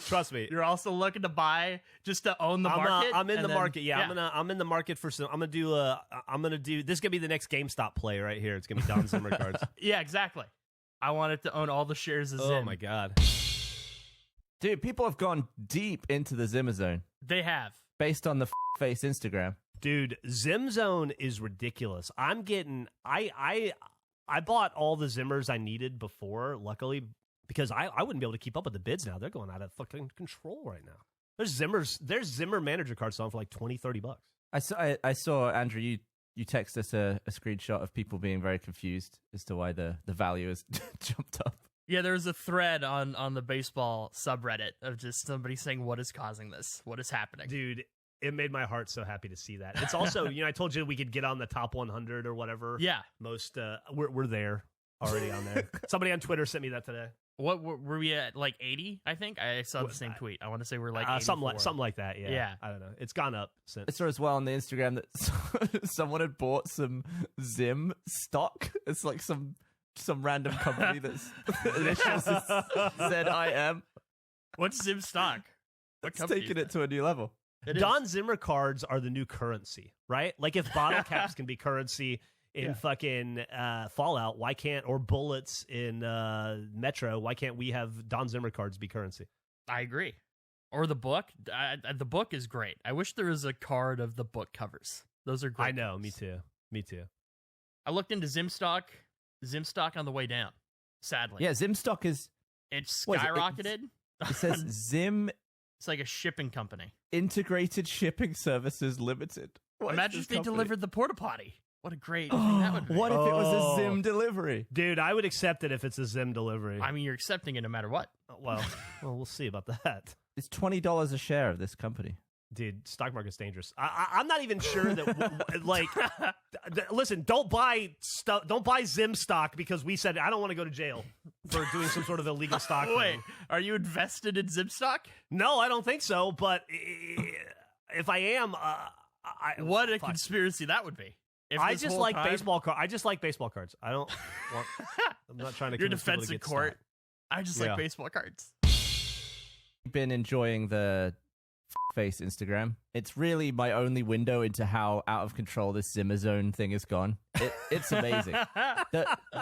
Trust me. You're also looking to buy just to own the market. I'm in and the then- market. Yeah, I'm in the market for some. I'm gonna do. This is gonna be the next GameStop play right here. It's gonna be Don Zimmer cards. Yeah, exactly. I wanted to own all the shares of Zim. Oh my god. Dude, people have gone deep into the Zimmer zone They have. based on the face Instagram. Dude, Zim Zone is ridiculous. I'm getting. I bought all the Zimmers I needed before, luckily, because I wouldn't be able to keep up with the bids now. They're going out of fucking control right now. There's Zimmer manager cards selling for like $20-$30. I saw Andrew, you text us a screenshot of people being very confused as to why the value has jumped up. Yeah, there was a thread on the baseball subreddit of just somebody saying, what is causing this? What is happening? Dude, it made my heart so happy to see that. It's also, I told you we could get on the top 100 or whatever. Yeah. Most, we're there already on there. Somebody on Twitter sent me that today. What were we at, like 80, I think? I saw the same tweet. I want to say we're like 84. Something like that, yeah. Yeah. I don't know. It's gone up since. I saw as well on the Instagram that someone had bought some Zim stock. It's like some random company that's initials is ZIM. What's Zim stock? What It's company taking is it to a new level. that? It is. Don Zimmer cards are the new currency, right? Like if bottle caps can be currency in fucking Fallout, why can't, or bullets in Metro, why can't we have Don Zimmer cards be currency? I agree. Or the book. The book is great. I wish there was a card of the book covers. Those are great. I know, books. me too. I looked into Zimstock. Zimstock on the way down. Sadly. Yeah, Zim stock is, It's What is it? skyrocketed. it says Zim It's like a shipping company. Integrated Shipping Services Limited. What is Imagine this if they company? delivered the porta potty. What a great thing that would be. What if it was Oh. a Zim delivery? Dude, I would accept it if it's a Zim delivery. I mean, you're accepting it no matter what. well, we'll see about that. It's $20 a share of this company. Dude, stock market's dangerous. I'm not even sure that, listen, don't buy Zim stock because we said I don't want to go to jail for doing some sort of illegal stock Wait, thing. are you invested in Zimstock? No, I don't think so. But if I am, What a fuck. conspiracy that would be. If I this just whole like time- baseball cards. I just like baseball cards. I don't want. I'm not trying to. Your convince people defense to in get court. stock. I just Yeah. like baseball cards. Been enjoying the face Instagram. It's really my only window into how out of control this Zimmer zone thing has gone. It's amazing.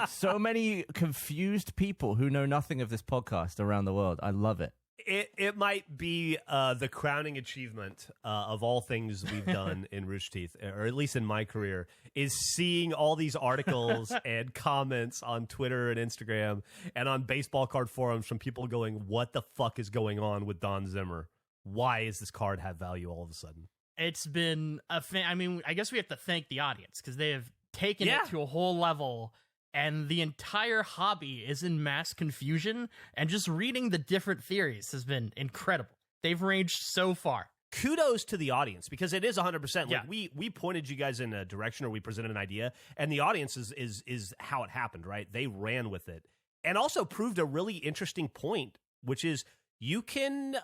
So many confused people who know nothing of this podcast around the world. I love it. It might be the crowning achievement of all things we've done in Rooster Teeth, or at least in my career, is seeing all these articles and comments on Twitter and Instagram and on baseball card forums from people going, what the fuck is going on with Don Zimmer? Why is this card have value all of a sudden? It's been I mean, I guess we have to thank the audience because they have taken it to a whole level. And the entire hobby is in mass confusion, and just reading the different theories has been incredible. They've ranged so far. Kudos to the audience, because it is 100%. Like we pointed you guys in a direction, or we presented an idea, and the audience is how it happened, right? They ran with it, and also proved a really interesting point, which is you can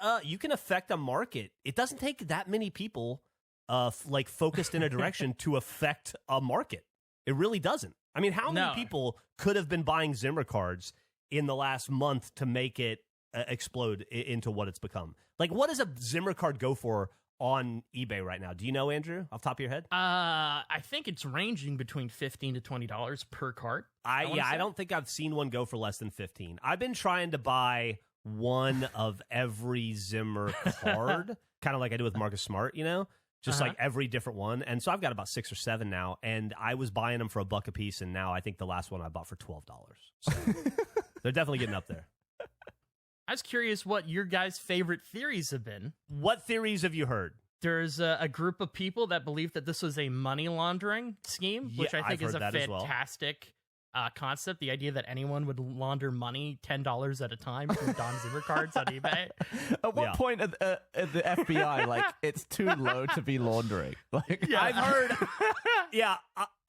affect a market. It doesn't take that many people like focused in a direction to affect a market. It really doesn't. I mean, how many people could have been buying Zimmer cards in the last month to make it explode into what it's become? Like, what does a Zimmer card go for on eBay right now? Do you know, Andrew, off the top of your head? I think it's ranging between $15 to $20 per card. I don't think I've seen one go for less than 15. I've been trying to buy one of every Zimmer card, kind of like I do with Marcus Smart, you know? Just like every different one. And so I've got about 6 or 7 now, and I was buying them for $1 a piece, and now I think the last one I bought for $12. So they're definitely getting up there. I was curious what your guys' favorite theories have been. What theories have you heard? There's a group of people that believe that this was a money laundering scheme, which I think is a fantastic concept. The idea that anyone would launder money $10 at a time from Don Zimmer cards on eBay. At what point at the FBI, like, it's too low to be laundering? Like, I've heard,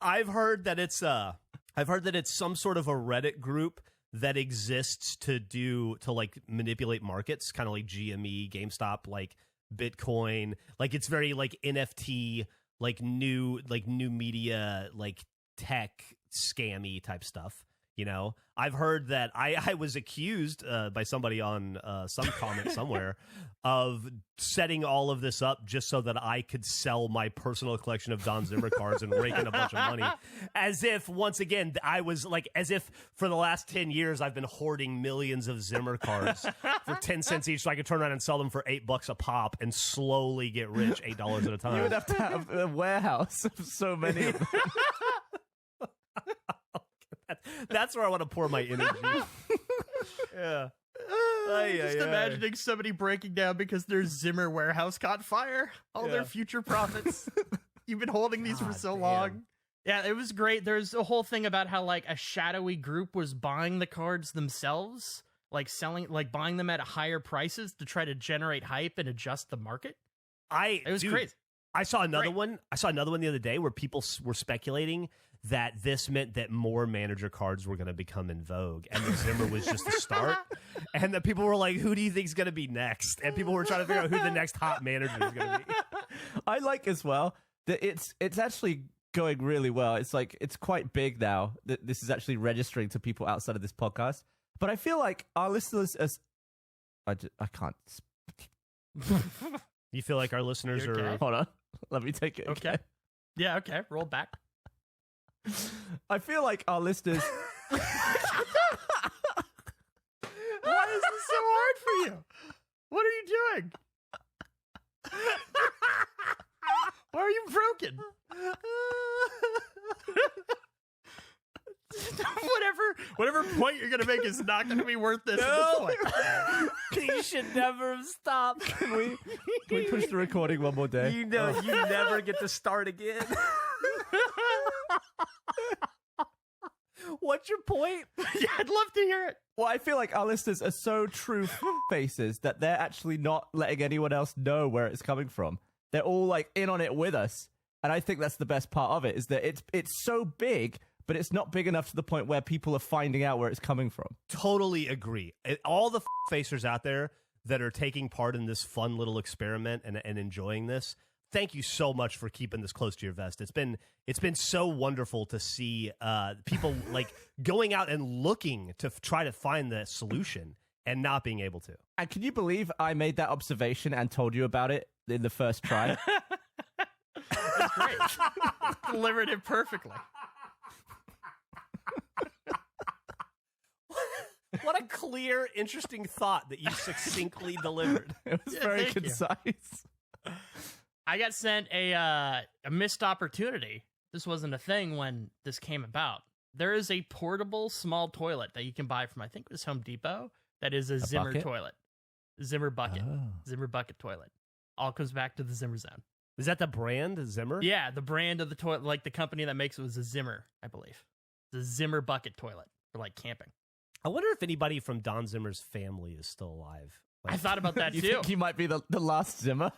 I've heard that it's some sort of a Reddit group that exists to like manipulate markets, kind of like GME, GameStop, like Bitcoin. Like, it's very like NFT, like new media, like tech scammy type stuff. You know, I've heard that I was accused by somebody on some comment somewhere of setting all of this up just so that I could sell my personal collection of Don Zimmer cards and rake in a bunch of money. As if, once again, I was like, as if for the last 10 years I've been hoarding millions of Zimmer cards for 10 cents each so I could turn around and sell them for $8 a pop and slowly get rich $8 at a time. You would have to have a warehouse of so many of them. That's where I want to pour my energy. Yeah. Just imagining somebody breaking down because their Zimmer warehouse caught fire. All their future profits. You've been holding these for so long. Yeah, it was great. There's a whole thing about how, like, a shadowy group was buying the cards themselves, like buying them at higher prices to try to generate hype and adjust the market. It was crazy. I saw another one. I saw another one the other day where people were speculating that this meant that more manager cards were going to become in vogue, and the Zimmer was just the start. And that people were like, "Who do you think is going to be next?" And people were trying to figure out who the next hot manager is going to be. I like as well that it's actually going really well. It's like it's quite big now that this is actually registering to people outside of this podcast. But I feel like our listeners, I can't. You feel like our listeners are. Hold on, let me take it. Okay. Yeah. Okay. Roll back. I feel like our listeners. Why is this so hard for you? What are you doing? Why are you broken? Whatever point you're gonna make is not gonna be worth this at this point. You should never have stopped. Can we push the recording one more day? You know, you never get to start again. What's your point? Yeah, I'd love to hear it. Well, I feel like our listeners are so true faces that they're actually not letting anyone else know where it's coming from. They're all like in on it with us. And I think that's the best part of it, is that it's so big, but it's not big enough to the point where people are finding out where it's coming from. Totally agree. All the facers out there that are taking part in this fun little experiment and enjoying this, thank you so much for keeping this close to your vest. It's been so wonderful to see people like going out and looking to try to find the solution and not being able to. And can you believe I made that observation and told you about it in the first try. That's great. Delivered it perfectly. What a clear, interesting thought that you succinctly delivered. It was very thank you. concise. I got sent a missed opportunity. This wasn't a thing when this came about. There is a portable small toilet that you can buy from, I think it was Home Depot, that is a Zimmer bucket? toilet. Zimmer bucket. Oh. Zimmer bucket toilet. All comes back to the Zimmer zone. Is that the brand, Zimmer? Yeah, the brand of the toilet, like the company that makes it was a Zimmer, I believe. The Zimmer bucket toilet for like camping. I wonder if anybody from Don Zimmer's family is still alive. I thought about that You too. think he might be the last Zimmer?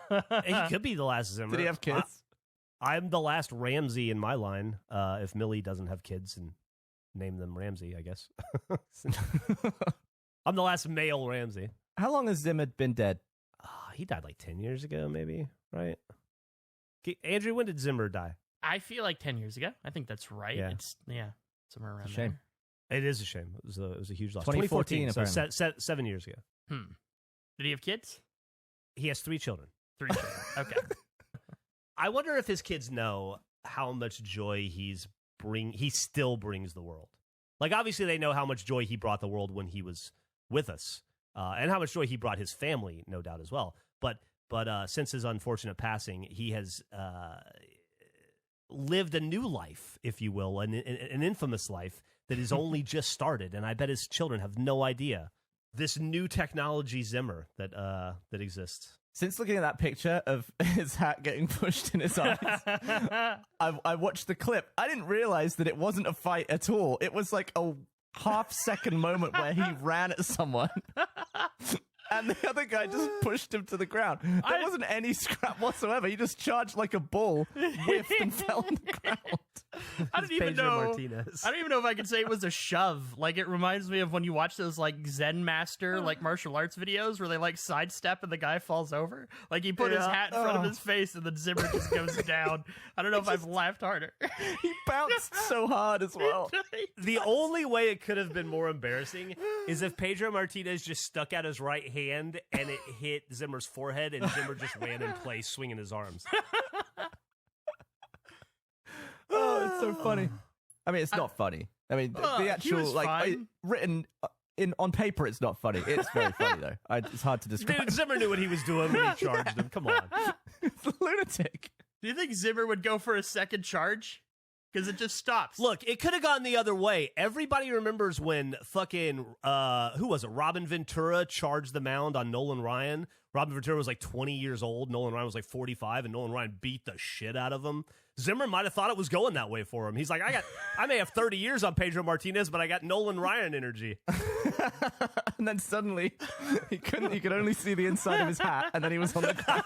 He could be the last Zimmer. Did he have kids? I'm the last Ramsey in my line. If Millie doesn't have kids and name them Ramsey, I guess. I'm the last male Ramsey. How long has Zimmer been dead? He died like 10 years ago, maybe, right? Andrew, when did Zimmer die? I feel like 10 years ago. I think that's right. Yeah. It's somewhere around It's a shame. there. It is a shame. It was a huge loss. 2014, so apparently. 7 years ago. Did he have kids? He has 3 children. 3 children. Okay. I wonder if his kids know how much joy he still brings the world. Like, obviously, they know how much joy he brought the world when he was with us, and how much joy he brought his family, no doubt, as well. But since his unfortunate passing, he has lived a new life, if you will, an infamous life that is only just started. And I bet his children have no idea this new technology Zimmer that exists. Since looking at that picture of his hat getting pushed in his eyes, I watched the clip. I didn't realize that it wasn't a fight at all. It was like a half-second moment where he ran at someone. And the other guy just pushed him to the ground. There wasn't any scrap whatsoever. He just charged like a bull, whiffed, and fell on the ground. I don't even Pedro know. Martinez. I don't even know if I could say it was a shove. Like, it reminds me of when you watch those like Zen master like martial arts videos where they like sidestep and the guy falls over. Like, he put his hat in front of his face and the Zimmer just goes down. I don't know if I've laughed harder. He bounced so hard as well. The only way it could have been more embarrassing is if Pedro Martinez just stuck out his right hand and it hit Zimmer's forehead and Zimmer just ran in place swinging his arms. Oh, it's so funny. I mean, it's not funny. I mean, the he actual, was like, fine. written on paper, it's not funny. It's very funny, though. It's hard to describe. Dude, Zimmer knew what he was doing when he charged him. Come on. It's a lunatic. Do you think Zimmer would go for a second charge? Because it just stops. Look, it could have gone the other way. Everybody remembers when fucking, who was it? Robin Ventura charged the mound on Nolan Ryan. Robin Ventura was like 20 years old. Nolan Ryan was like 45, and Nolan Ryan beat the shit out of him. Zimmer might have thought it was going that way for him. He's like, I may have 30 years on Pedro Martinez, but I got Nolan Ryan energy. And then suddenly, he could only see the inside of his hat, and then he was on the ground.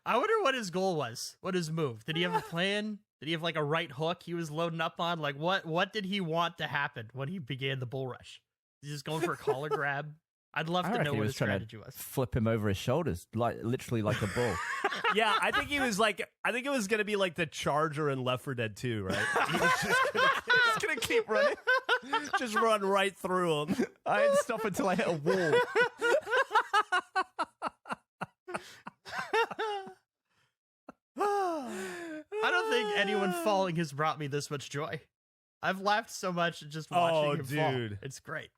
I wonder what his goal was. What his move? Did he have a plan? Did he have like a right hook he was loading up on? Like, what did he want to happen when he began the bull rush? Is he just going for a collar grab? I'd love to know what his strategy was. Flip him over his shoulders, like literally like a bull. Yeah, I think it was going to be like the Charger in Left 4 Dead 2, right? He was just gonna keep running. just run right through him. I didn't stop until I hit a wall. I don't think anyone falling has brought me this much joy. I've laughed so much just watching him fall. Dude. It's great.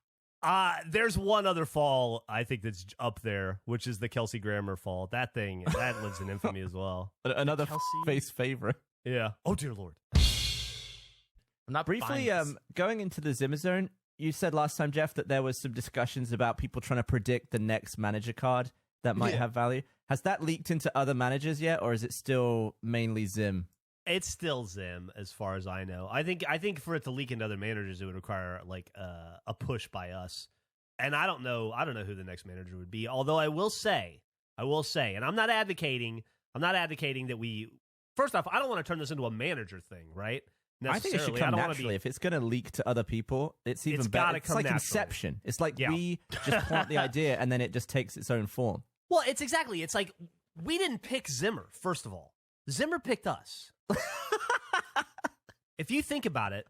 There's one other fall I think that's up there, which is the Kelsey Grammer fall. That lives in infamy as well. Another Kelsey. face favorite. Yeah. Oh dear Lord. I'm not Briefly, buying this. going into the Zimmer zone, you said last time, Jeff, that there was some discussions about people trying to predict the next manager card that might have value. Has that leaked into other managers yet, or is it still mainly Zim? It's still Zim, as far as I know. I think for it to leak into other managers, it would require like a push by us. And I don't know who the next manager would be. Although I will say, and I'm not advocating that we. First off, I don't want to turn this into a manager thing, right? I think it should come naturally. If it's going to leak to other people, it's even better. It's like Inception. It's like we just plant the idea and then it just takes its own form. Well, it's like we didn't pick Zimmer, first of all. Zimmer picked us. if you think about it,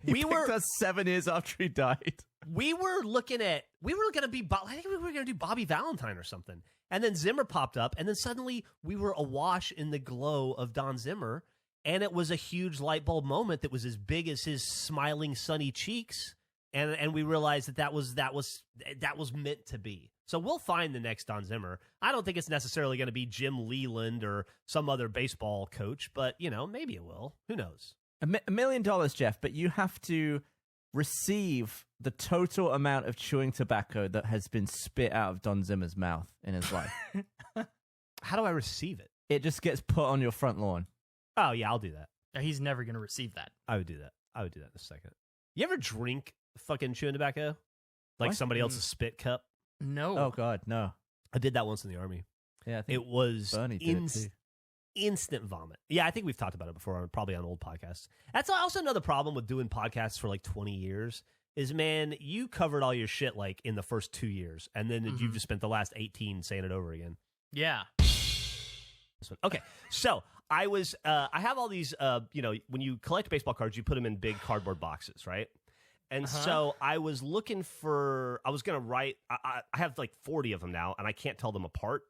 He we picked were us 7 years after he died. we were looking at I think we were gonna do Bobby Valentine or something, and then Zimmer popped up, and then suddenly we were awash in the glow of Don Zimmer, and it was a huge light bulb moment that was as big as his smiling sunny cheeks, and we realized that was meant to be. So we'll find the next Don Zimmer. I don't think it's necessarily going to be Jim Leland or some other baseball coach, but maybe it will. Who knows? $1 million, Jeff, but you have to receive the total amount of chewing tobacco that has been spit out of Don Zimmer's mouth in his life. How do I receive it? It just gets put on your front lawn. Oh, yeah, I'll do that. He's never going to receive that. I would do that. In a second. You ever drink fucking chewing tobacco? Like What? somebody else's spit cup? No. Oh, God, no. I did that once in the Army. Yeah, I think It was Bernie did it too. instant vomit. Yeah, I think we've talked about it before, probably on old podcasts. That's also another problem with doing podcasts for like 20 years is, man, you covered all your shit like in the first 2 years, and then you've just spent the last 18 saying it over again. Yeah. This one. Okay, so I have all these, when you collect baseball cards, you put them in big cardboard boxes, right? And so I was going to write, I have like 40 of them now, and I can't tell them apart.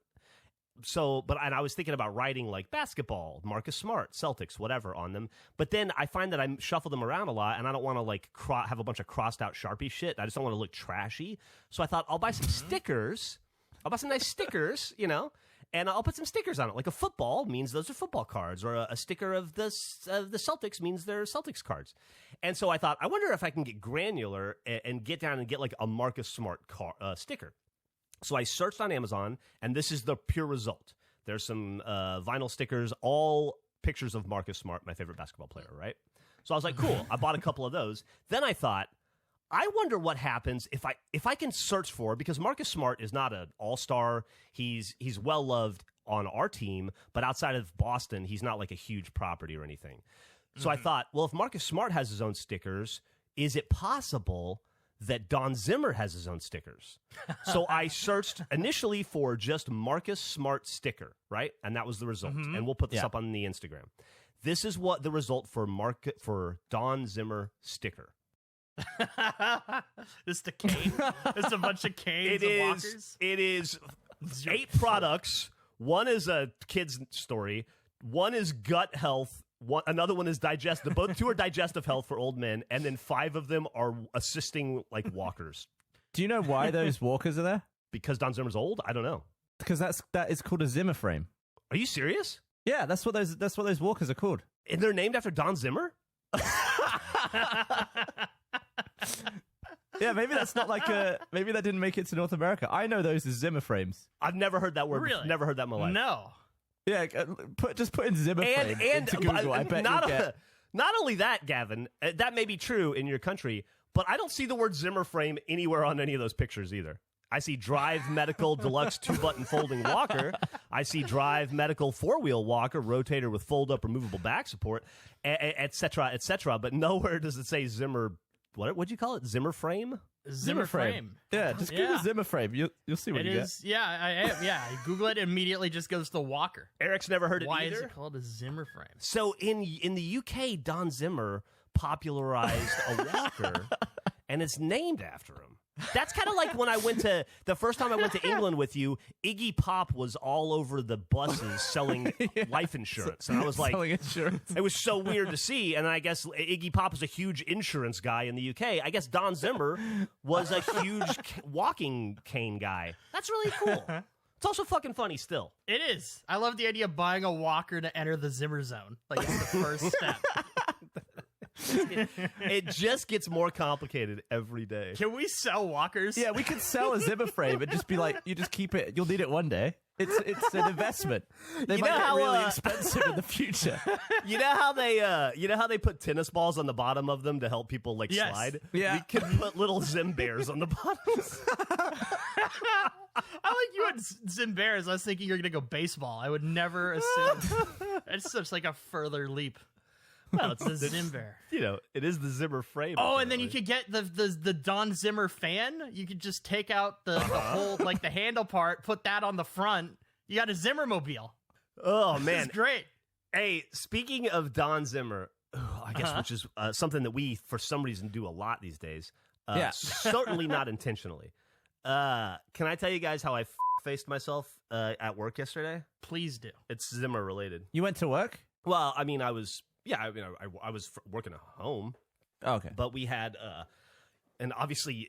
So, and I was thinking about writing like basketball, Marcus Smart, Celtics, whatever on them. But then I find that I shuffle them around a lot, and I don't want to like have a bunch of crossed out Sharpie shit. I just don't want to look trashy. So I thought I'll buy some stickers. I'll buy some nice stickers, and I'll put some stickers on it. Like a football means those are football cards, or a sticker of the Celtics means they're Celtics cards. And so I thought, I wonder if I can get granular and get down and get like a Marcus Smart sticker. So I searched on Amazon, and this is the pure result. There's some vinyl stickers, all pictures of Marcus Smart, my favorite basketball player, right? So I was like, cool. I bought a couple of those. Then I thought, I wonder what happens if I can search for, because Marcus Smart is not an all-star. He's well loved on our team, but outside of Boston, he's not like a huge property or anything. So I thought, well, if Marcus Smart has his own stickers, is it possible that Don Zimmer has his own stickers? So I searched initially for just Marcus Smart sticker, right? And that was the result. And we'll put this up on the Instagram. This is what the result for Don Zimmer sticker. This the cane. It's a bunch of canes and walkers. It is 8 products. One is a kid's story. One is gut health. Another one is digestive. Both 2 are digestive health for old men, and then 5 of them are assisting like walkers. Do you know why those walkers are there? Because Don Zimmer's old? I don't know. Because that is called a Zimmer frame. Are you serious? Yeah, that's what those walkers are called. And they're named after Don Zimmer? Yeah, maybe that's not like maybe that didn't make it to North America. I know those as Zimmer frames. I've never heard that word. Really? Never heard that in my life. No. Yeah, just put in Zimmer frame into Google. I bet you'll get. Not only that, Gavin, that may be true in your country, but I don't see the word Zimmer frame anywhere on any of those pictures either. I see Drive Medical Deluxe 2-button folding walker. I see Drive Medical 4-wheel walker, rotator with fold-up removable back support, et cetera, but nowhere does it say Zimmer. What'd you call it? Zimmer frame? Zimmer frame. Yeah, just Google Zimmer frame. You'll see what It you is. Yeah, I Google it, immediately just goes to walker. Eric's never heard it Why either. is it called a Zimmer frame? So in the UK, Don Zimmer popularized a walker, and it's named after him. That's kind of like when the first time I went to England with you, Iggy Pop was all over the buses selling life insurance. And I was like, selling insurance. It was so weird to see. And I guess Iggy Pop is a huge insurance guy in the UK. I guess Don Zimmer was a huge walking cane guy. That's really cool. It's also fucking funny still. It is. I love the idea of buying a walker to enter the Zimmer zone. Like, it's the first step. It just gets more complicated every day. Can we sell walkers? Yeah, we could sell a Zimmer frame and just be like, you just keep it. You'll need it one day. It's an investment. They might get really expensive in the future. You know how they put tennis balls on the bottom of them to help people like slide? Yeah. We could put little Zim bears on the bottoms. I like you had Zim Bears. I was thinking you're going to go baseball. I would never assume. It's such like a further leap. Well, it's the Zim Bear. It is the Zimmer frame. Oh, and then you could get the Don Zimmer fan. You could just take out the whole, like the handle part, put that on the front. You got a Zimmer mobile. Oh, man. It's great. Hey, speaking of Don Zimmer, I guess, which is something that we, for some reason, do a lot these days. Yeah. Certainly not intentionally. Can I tell you guys how I faced myself at work yesterday? Please do. It's Zimmer related. You went to work? Well, I mean, I was working at home, Okay. but we had, and obviously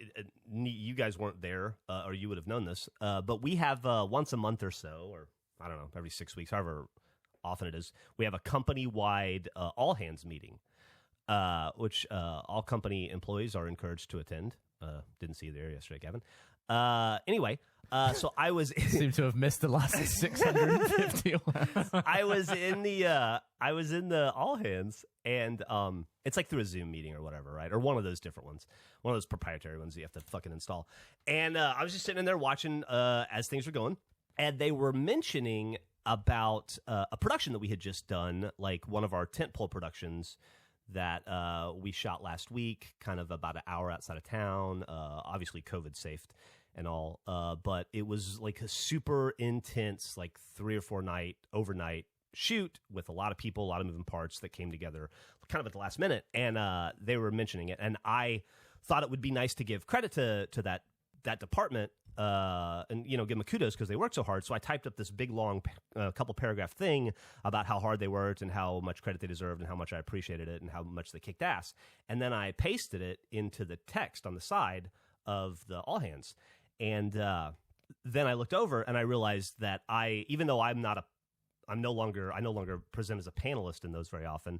you guys weren't there, or you would have known this, but we have once a month or so, or I don't know, every 6 weeks, however often it is, we have a company-wide all-hands meeting, which all company employees are encouraged to attend. Didn't see you there yesterday, Kevin. Anyway, so I was seem to have missed the last 650. I was in the all hands, and it's like through a Zoom meeting or whatever, right? Or one of those different ones, one of those proprietary ones that you have to fucking install. And I was just sitting in there watching as things were going, and they were mentioning about a production that we had just done, like one of our tentpole productions that we shot last week, kind of about an hour outside of town, obviously COVID safe and all, but it was like a super intense, like 3 or 4 night overnight shoot with a lot of people, a lot of moving parts that came together kind of at the last minute, and they were mentioning it, and I thought it would be nice to give credit to that department, and give them kudos because they worked so hard. So I typed up this big long couple paragraph thing about how hard they worked and how much credit they deserved and how much I appreciated it and how much they kicked ass. And then I pasted it into the text on the side of the all hands. And then I looked over and I realized that even though I no longer present as a panelist in those very often.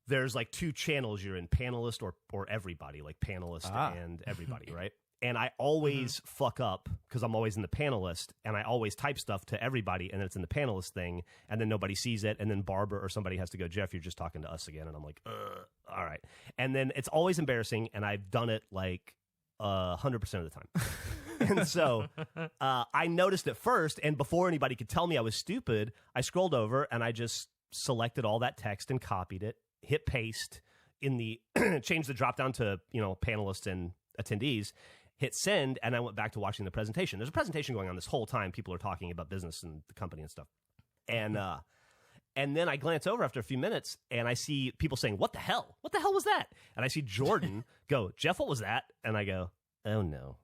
There's like 2 channels you're in, panelist or everybody, like panelist and everybody, right? And I always fuck up because I'm always in the panelist, and I always type stuff to everybody, and then it's in the panelist thing, and then nobody sees it, and then Barbara or somebody has to go, Jeff, you're just talking to us again, and I'm like, all right. And then it's always embarrassing, and I've done it like 100% of the time. And so I noticed it first, and before anybody could tell me I was stupid, I scrolled over, and I just selected all that text and copied it, hit paste in the change the drop down to panelists and attendees, hit send, and I went back to watching the presentation. There's a presentation going on this whole time. People are talking about business and the company and stuff. And then I glance over after a few minutes, and I see people saying, what the hell? What the hell was that? And I see Jordan go, Jeff, what was that? And I go, oh, no.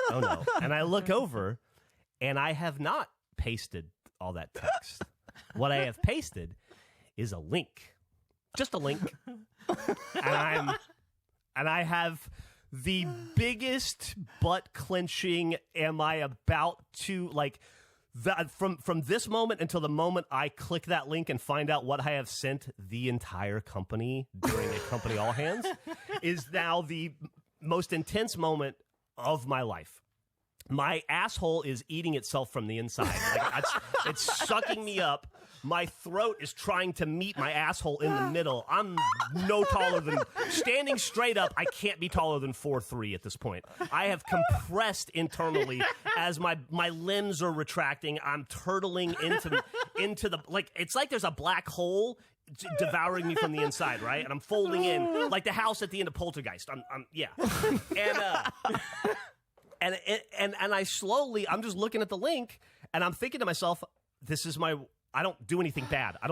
Oh, no. And I look over, and I have not pasted all that text. What I have pasted is a link. Just a link. And I have the biggest butt clenching am I about to, like, from this moment until the moment I click that link and find out what I have sent the entire company during a company all hands is now the most intense moment of my life. My asshole is eating itself from the inside. Like, it's sucking me up. My throat is trying to meet my asshole in the middle. I'm no taller than... Standing straight up, I can't be taller than 4'3" at this point. I have compressed internally as my limbs are retracting. I'm turtling into the... Like, it's like there's a black hole devouring me from the inside, right? And I'm folding in like the house at the end of Poltergeist. Yeah. And I'm just looking at the link, and I'm thinking to myself, I don't do anything bad. I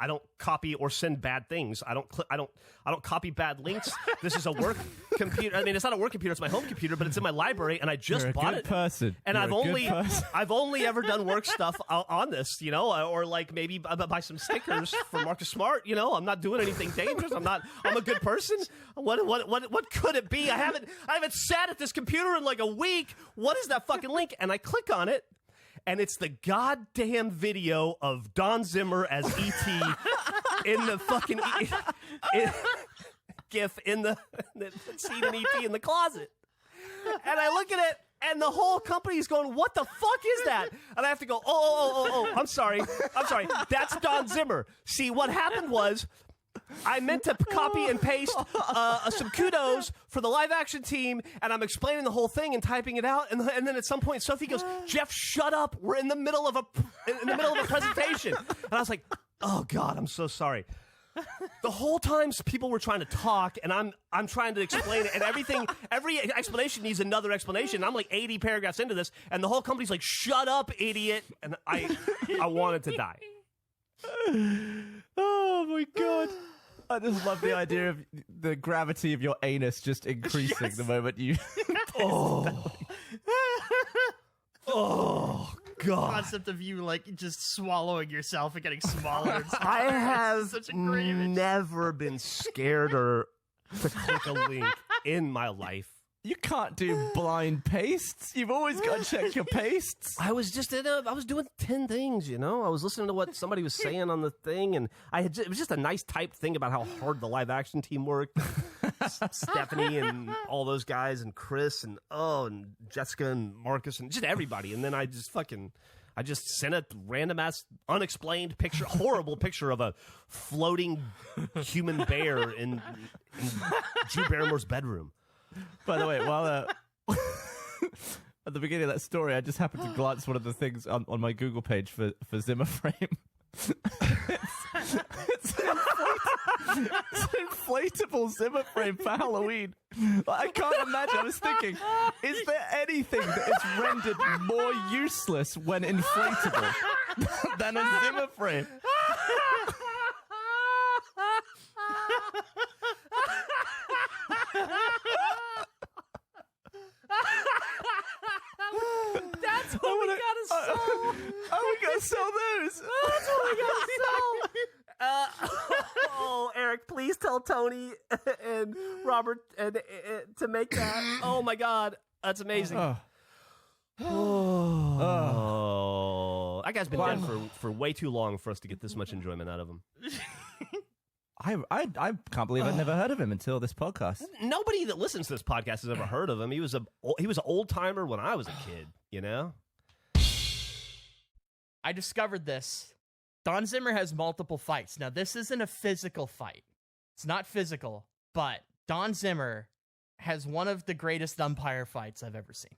don't copy or send bad things. I don't copy bad links. This is a work computer. I mean, it's not a work computer. It's my home computer, but it's in my library, and I just bought it. Person. And I've only ever done work stuff on this, or like maybe buy some stickers for Marcus Smart. I'm not doing anything dangerous. I'm a good person. What could it be? I haven't sat at this computer in like a week. What is that fucking link? And I click on it. And it's the goddamn video of Don Zimmer as E.T. in the fucking GIF in the scene in E.T. in the closet. And I look at it, and the whole company's going, what the fuck is that? And I have to go, oh, I'm sorry. That's Don Zimmer. See, what happened was... I meant to copy and paste some kudos for the live action team, and I'm explaining the whole thing and typing it out, and then at some point Sophie goes, Jeff, shut up, we're in the middle of a presentation. And I was like, oh God, I'm so sorry. The whole time people were trying to talk, and I'm trying to explain it, and every explanation needs another explanation. I'm like 80 paragraphs into this, and the whole company's like, shut up, idiot. And I wanted to die. Oh my God. I just love the idea of the gravity of your anus just increasing the moment you. Oh. Oh God! Concept of you like just swallowing yourself and getting smaller. And smaller. I have Such a great image. never been scared or to click a link in my life. You can't do blind pastes. You've always got to check your pastes. I was just I was doing 10 things, you know. I was listening to what somebody was saying on the thing, and it was just a nice typed thing about how hard the live action team worked. Stephanie and all those guys, and Chris, and Jessica and Marcus, and just everybody. And then I just sent a random ass unexplained picture, horrible picture of a floating human bear in Drew Barrymore's bedroom. By the way, while at the beginning of that story, I just happened to glance one of the things on my Google page for Zimmer frame. It's an inflatable Zimmer frame for Halloween. I can't imagine. I was thinking, is there anything that is rendered more useless when inflatable than a Zimmer frame? That's what we gotta sell. Oh, we gotta sell those. That's what we gotta sell. Eric, please tell Tony and Robert to make that. Oh my God, that's amazing. That guy's been dead for way too long for us to get this much enjoyment out of him. I can't believe I'd never heard of him until this podcast. Nobody that listens to this podcast has ever heard of him. He was an old timer when I was a kid. You know. I discovered this. Don Zimmer has multiple fights. Now, this isn't a physical fight. It's not physical, but Don Zimmer has one of the greatest umpire fights I've ever seen.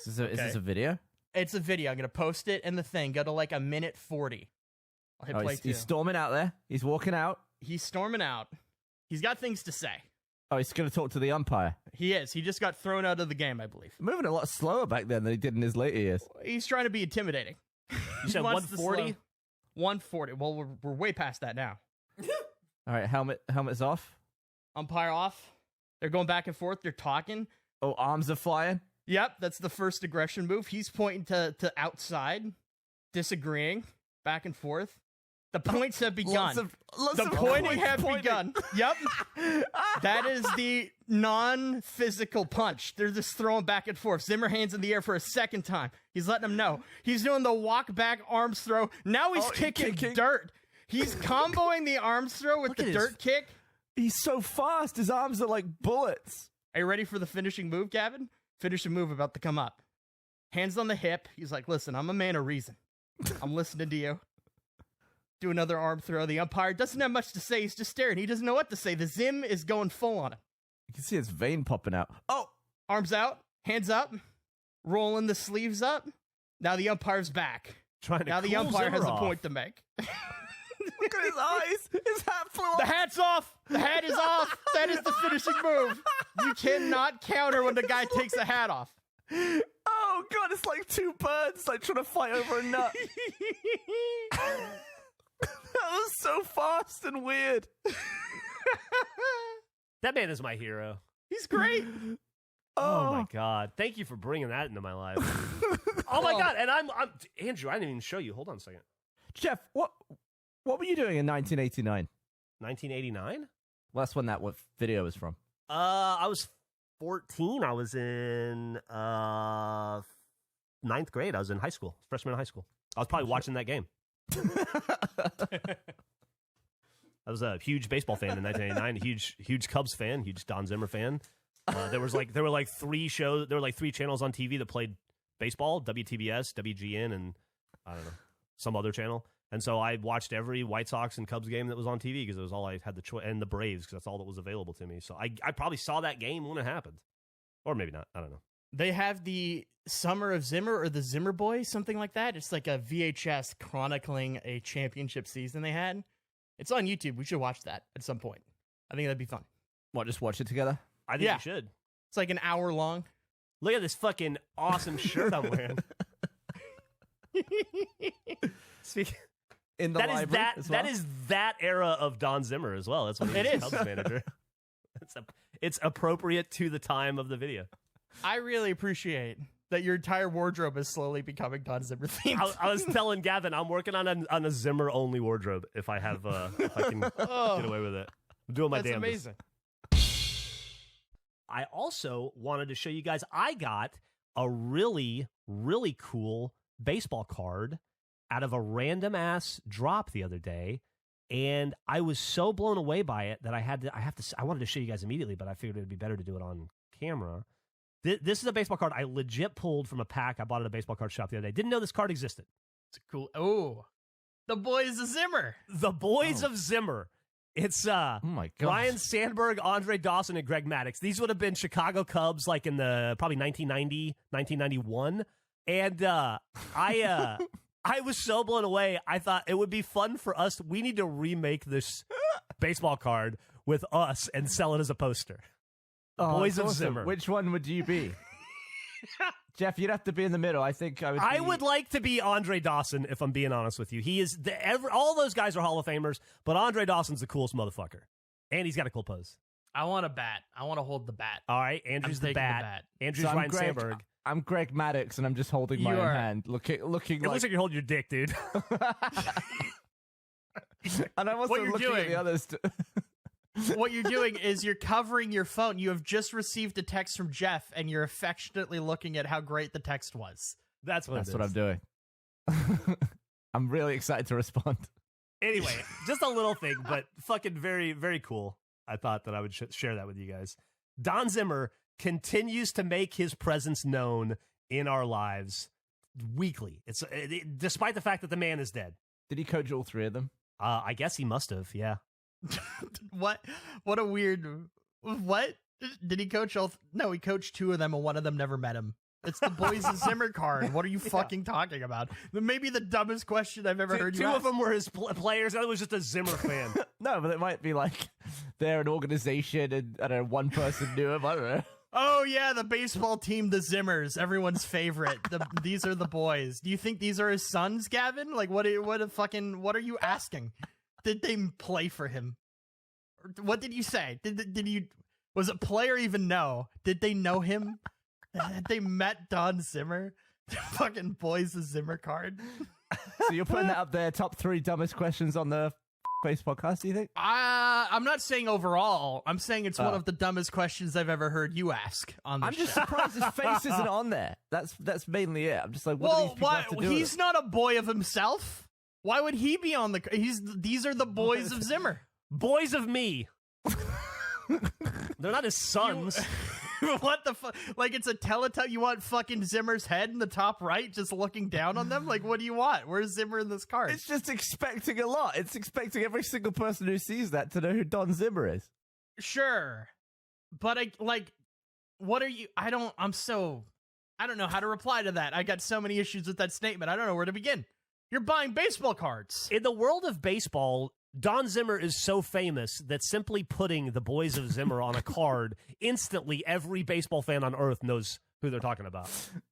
Is this a video? It's a video. I'm going to post it in the thing. Go to like a minute 40. I'll hit play he's storming out there. He's walking out. He's storming out. He's got things to say. Oh, he's going to talk to the umpire. He is. He just got thrown out of the game, I believe. Moving a lot slower back then than he did in his later years. He's trying to be intimidating. You said 140? 140. Well, we're way past that now. All right, helmet's off. Umpire off. They're going back and forth. They're talking. Oh, arms are flying. Yep, that's the first aggression move. He's pointing to outside, disagreeing, back and forth. The points have begun. The pointing have begun. Yep. That is the non-physical punch. They're just throwing back and forth. Zimmer hands in the air for a second time. He's letting them know. He's doing the walk back arms throw. Now he's kicking dirt. He's comboing the arms throw with the dirt kick. He's so fast. His arms are like bullets. Are you ready for the finishing move, Gavin? Finishing move about to come up. Hands on the hip. He's like, listen, I'm a man of reason. I'm listening to you. Do another arm throw. The umpire doesn't have much to say. He's just staring. He doesn't know what to say. The Zim is going full on him. You can see his vein popping out. Oh! Arms out. Hands up. Rolling the sleeves up. Now the umpire's back. Now the umpire has a point to make. Look at his eyes. His hat flew off. The hat's off. The hat is off. That is the finishing move. You cannot counter when the guy takes the hat off. Oh, God. It's like two birds like trying to fight over a nut. That was so fast and weird. That man is my hero. He's great. Oh my God. Thank you for bringing that into my life. Oh my God. And I'm Andrew, I didn't even show you. Hold on a second. Jeff, what were you doing in 1989? 1989? Well, that's when that video was from. I was 14. I was in ninth grade. I was in high school, freshman in high school. I was probably watching that game. I was a huge baseball fan in 1989, huge Cubs fan, huge Don Zimmer fan. There were like three channels on TV that played baseball: WTBS, WGN, and I don't know, some other channel. And so I watched every White Sox and Cubs game that was on TV because it was all I had the choice, and the Braves because that's all that was available to me. So I probably saw that game when it happened, or maybe not. I don't know. They have the Summer of Zimmer or the Zimmer Boys, something like that. It's like a VHS chronicling a championship season they had. It's on YouTube. We should watch that at some point. I think that'd be fun. What, just watch it together? I think we should. It's like an hour long. Look at this fucking awesome shirt I'm wearing. in the library as well? That is that era of Don Zimmer as well. That's when he was Cubs manager. It's appropriate to the time of the video. I really appreciate that your entire wardrobe is slowly becoming Don Zimmer themed. I was telling Gavin, I'm working on a Zimmer only wardrobe. If I can get away with it, I'm doing my damnedest. Amazing. I also wanted to show you guys. I got a really, really cool baseball card out of a random ass drop the other day, and I was so blown away by it that I wanted to show you guys immediately, but I figured it'd be better to do it on camera. This is a baseball card I legit pulled from a pack I bought at a baseball card shop the other day. Didn't know this card existed. It's cool. Oh, the boys of Zimmer. The boys of Zimmer. It's oh my God. Ryan Sandberg, Andre Dawson, and Greg Maddux. These would have been Chicago Cubs like in the probably 1990, 1991. And I was so blown away. I thought it would be fun for us. We need to remake this baseball card with us and sell it as a poster. Boys of Zimmer. Which one would you be? Jeff, you'd have to be in the middle. I think I would. I would like to be Andre Dawson, if I'm being honest with you. He is all those guys are Hall of Famers, but Andre Dawson's the coolest motherfucker, and he's got a cool pose. I want a bat. I want to hold the bat. All right, Andrew's the bat. Andrew's So Ryan Sandberg. I'm Greg Maddux, and I'm just holding my own hand, looking. It looks like you're holding your dick, dude. And I'm also What you're looking at the doing- others. What you're doing is you're covering your phone. You have just received a text from Jeff, and you're affectionately looking at how great the text was. That's what I'm doing. I'm really excited to respond. Anyway, just a little thing, but fucking very, very cool. I thought that I would share that with you guys. Don Zimmer continues to make his presence known in our lives weekly. Despite the fact that the man is dead. Did he coach all three of them? I guess he must have, yeah. What a weird. What did he coach? No, he coached two of them, and one of them never met him. It's the boys of Zimmer card. What are you fucking talking about? Maybe the dumbest question I've ever heard you Two ask. of them were his players. The other was just a Zimmer fan. No, but it might be like they're an organization, and I don't know, one person knew him. I don't know. Oh yeah, the baseball team, the Zimmers, everyone's favorite. These are the boys. Do you think these are his sons, Gavin? Like, what are you asking? Did they play for him? What did you say? Did you? Was it play or even know? Did they know him? Had they met Don Zimmer? The fucking boys of Zimmer card. So you're putting that up there, top 3 dumbest questions on the face podcast, do you think? I'm not saying overall. I'm saying it's one of the dumbest questions I've ever heard you ask on the I'm just show. surprised his face isn't on there. That's mainly it. I'm just like, what do these people have to do? He's not a boy of himself. Why would he be on the? These are the boys of Zimmer. Boys of me. They're not his sons. What the fuck? Like, it's a Teletubby. You want fucking Zimmer's head in the top right, just looking down on them? Like, what do you want? Where's Zimmer in this card? It's just expecting a lot. It's expecting every single person who sees that to know who Don Zimmer is. Sure, but what are you? I don't know how to reply to that. I got so many issues with that statement. I don't know where to begin. You're buying baseball cards. In the world of baseball, Don Zimmer is so famous that simply putting the boys of Zimmer on a card, instantly every baseball fan on earth knows who they're talking about.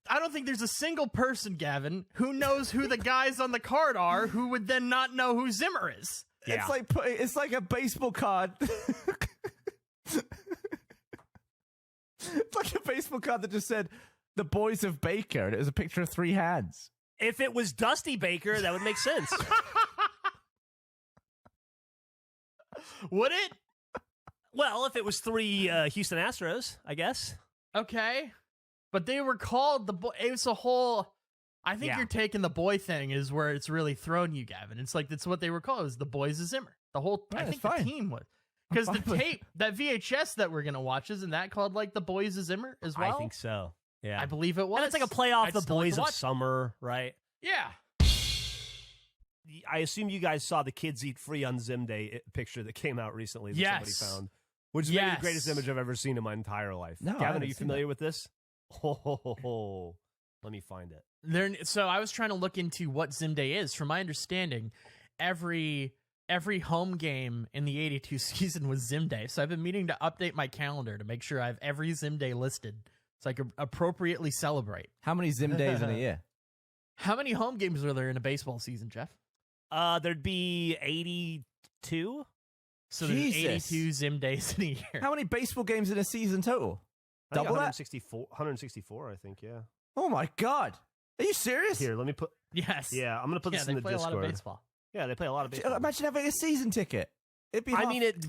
I don't think there's a single person, Gavin, who knows who the guys on the card are who would then not know who Zimmer is. Yeah. It's like a baseball card. It's like a baseball card that just said the boys of Baker, and it was a picture of 3 hands. If it was Dusty Baker, that would make sense. Would it? Well, if it was 3 Houston Astros, I guess. Okay. But they were called the boy. It was a whole. I think Yeah. you're taking the boy thing is where it's really thrown you, Gavin. It's like that's what they were called. It was the boys of Zimmer. The whole. Yeah, I it's think the fine. team was. Because the fine with tape, that VHS that we're gonna watch, isn't that called like the boys of Zimmer as well? I think so. Yeah. I believe it was. And it's like a playoff, I'd the still like boys to of watch. summer, right? Yeah. I assume you guys saw the Kids Eat Free on Zim Day picture that came out recently that Yes. somebody found, which is maybe Yes. the greatest image I've ever seen in my entire life. No, I Gavin, are haven't you seen familiar with this? Ho. Let me find it. So I was trying to look into what Zim Day is. From my understanding, every home game in the 82 season was Zim Day. So I've been meaning to update my calendar to make sure I have every Zim Day listed so I can appropriately celebrate. How many Zim days in a year? How many home games are there in a baseball season, Jeff? There'd be 82. So there's Jesus. 82 Zim days in a year. How many baseball games in a season total? I think Double that? 164, I think, yeah. Oh my God. Are you serious? Here, let me put... Yes. Yeah, I'm going to put this in the they play Discord. a lot of baseball. Yeah, they play a lot of baseball. Imagine having a season ticket. It'd be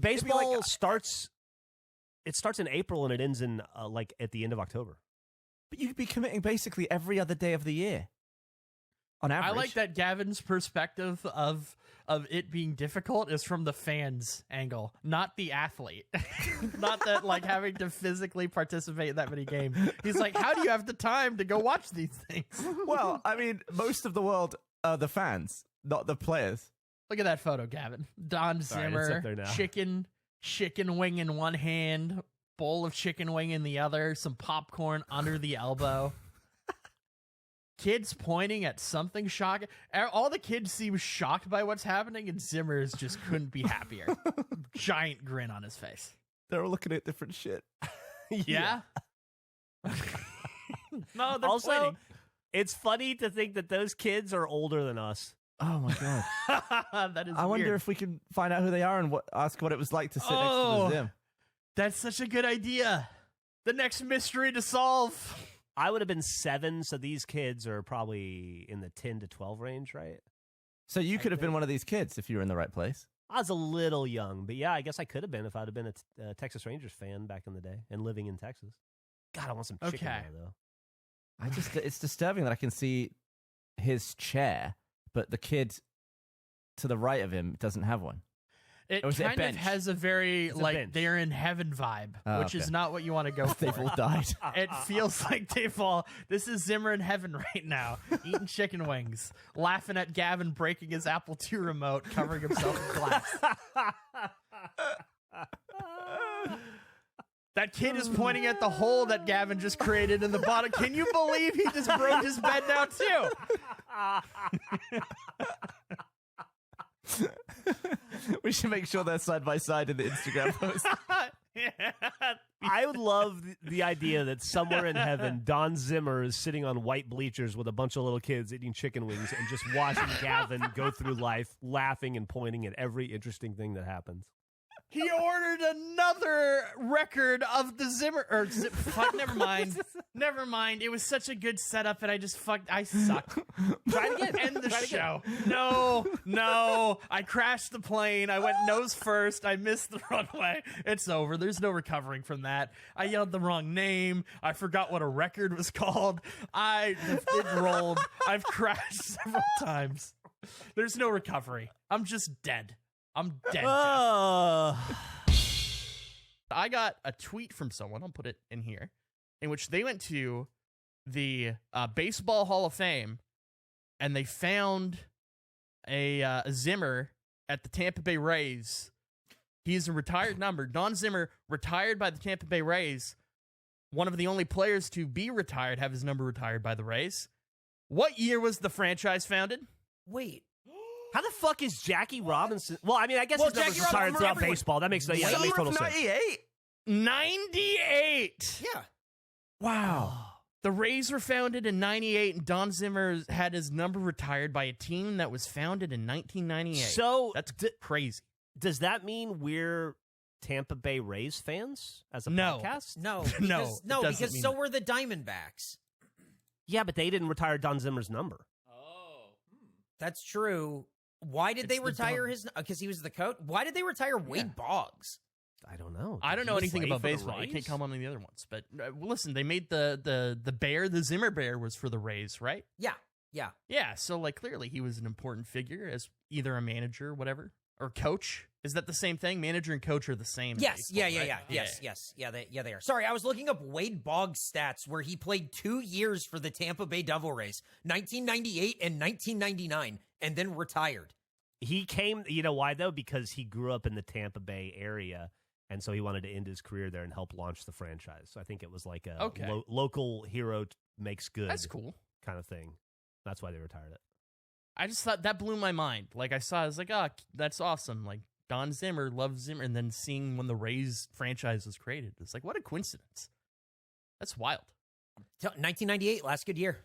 Baseball starts... It starts in April and it ends in, like, at the end of October. But you'd be committing basically every other day of the year. On average. I like that Gavin's perspective of it being difficult is from the fans' angle, not the athlete. Not that like having to physically participate in that many games. He's like, how do you have the time to go watch these things? Well, I mean, most of the world are the fans, not the players. Look at that photo, Gavin. Don Zimmer, it's up there now. chicken wing in one hand, bowl of chicken wing in the other, some popcorn under the elbow. Kids pointing at something shocking. All the kids seem shocked by what's happening, and Zimmer's just couldn't be happier. Giant grin on his face. They're all looking at different shit. Yeah? No, they're Also, pointing. it's funny to think that those kids are older than us. Oh my God. That is I wonder weird. if we can find out who they are and ask what it was like to sit next to Oh. the Zim. That's such a good idea. The next mystery to solve. I would have been 7, so these kids are probably in the 10 to 12 range, right? So you could have been one of these kids if you were in the right place. I was a little young, but yeah, I guess I could have been if I'd have been a Texas Rangers fan back in the day and living in Texas. God, I want some chicken Okay. there, though. It's disturbing that I can see his chair, but the kid to the right of him doesn't have one. It Or is it a kind of bench? has a very, It's a like, bench. they're in heaven vibe, Oh, which is okay. not what you want to go for. They've all died. It feels like they've all. This is Zimmer in heaven right now, eating chicken wings, laughing at Gavin breaking his Apple II remote, covering himself in glass. That kid is pointing at the hole that Gavin just created in the bottom. Can you believe he just broke his bed down too? We should make sure they're side by side in the Instagram post. I would love the idea that somewhere in heaven, Don Zimmer is sitting on white bleachers with a bunch of little kids eating chicken wings and just watching Gavin go through life, laughing and pointing at every interesting thing that happens. He ordered another record of the Zimmer. Fuck, never mind. Never mind. It was such a good setup, and I sucked. Try it again. End the Try it again. show. No. I crashed the plane. I went nose first. I missed the runway. It's over. There's no recovering from that. I yelled the wrong name. I forgot what a record was called. It rolled. I've crashed several times. There's no recovery. I'm just dead. I'm dead, Jeff. I got a tweet from someone, I'll put it in here, in which they went to the Baseball Hall of Fame and they found a Zimmer at the Tampa Bay Rays. He's a retired number. Don Zimmer, retired by the Tampa Bay Rays, one of the only players to be retired, have his number retired by the Rays. What year was the franchise founded? Wait. How the fuck is Jackie Robinson? Well, I mean, I guess his number's Jackie retired Robinson, throughout everyone- baseball. That makes that makes total sense. 98? 98! Yeah. Wow. The Rays were founded in 98, and Don Zimmer had his number retired by a team that was founded in 1998. So That's crazy. does that mean we're Tampa Bay Rays fans as a No. podcast? No. No, Because, it no, doesn't because mean so that. were the Diamondbacks. Yeah, but they didn't retire Don Zimmer's number. That's true. Why did It's they the retire dumb- his? Because he was the coach. Why did they retire Wade Boggs? I don't know. I don't know Did he anything play about for the baseball. I Rays? can't comment on the other ones. But listen, they made the bear, the Zimmer bear was for the Rays, right? Yeah. Yeah. Yeah, so like clearly he was an important figure as either a manager, whatever, or coach. Is that the same thing? Manager and coach are the same. in Yes. baseball, Yeah. right? Yes. Yeah. They are. Sorry, I was looking up Wade Boggs' stats where he played 2 years for the Tampa Bay Devil Rays, 1998 and 1999, and then retired. He came, you know why though? Because he grew up in the Tampa Bay area, and so he wanted to end his career there and help launch the franchise. So I think it was like a Okay. local hero makes good That's cool. kind of thing. That's why they retired it. I just thought that blew my mind. Like I saw, I was like, oh, that's awesome. Like Don Zimmer loves Zimmer, and then seeing when the Rays franchise was created, it's like what a coincidence. That's wild. 1998, last good year.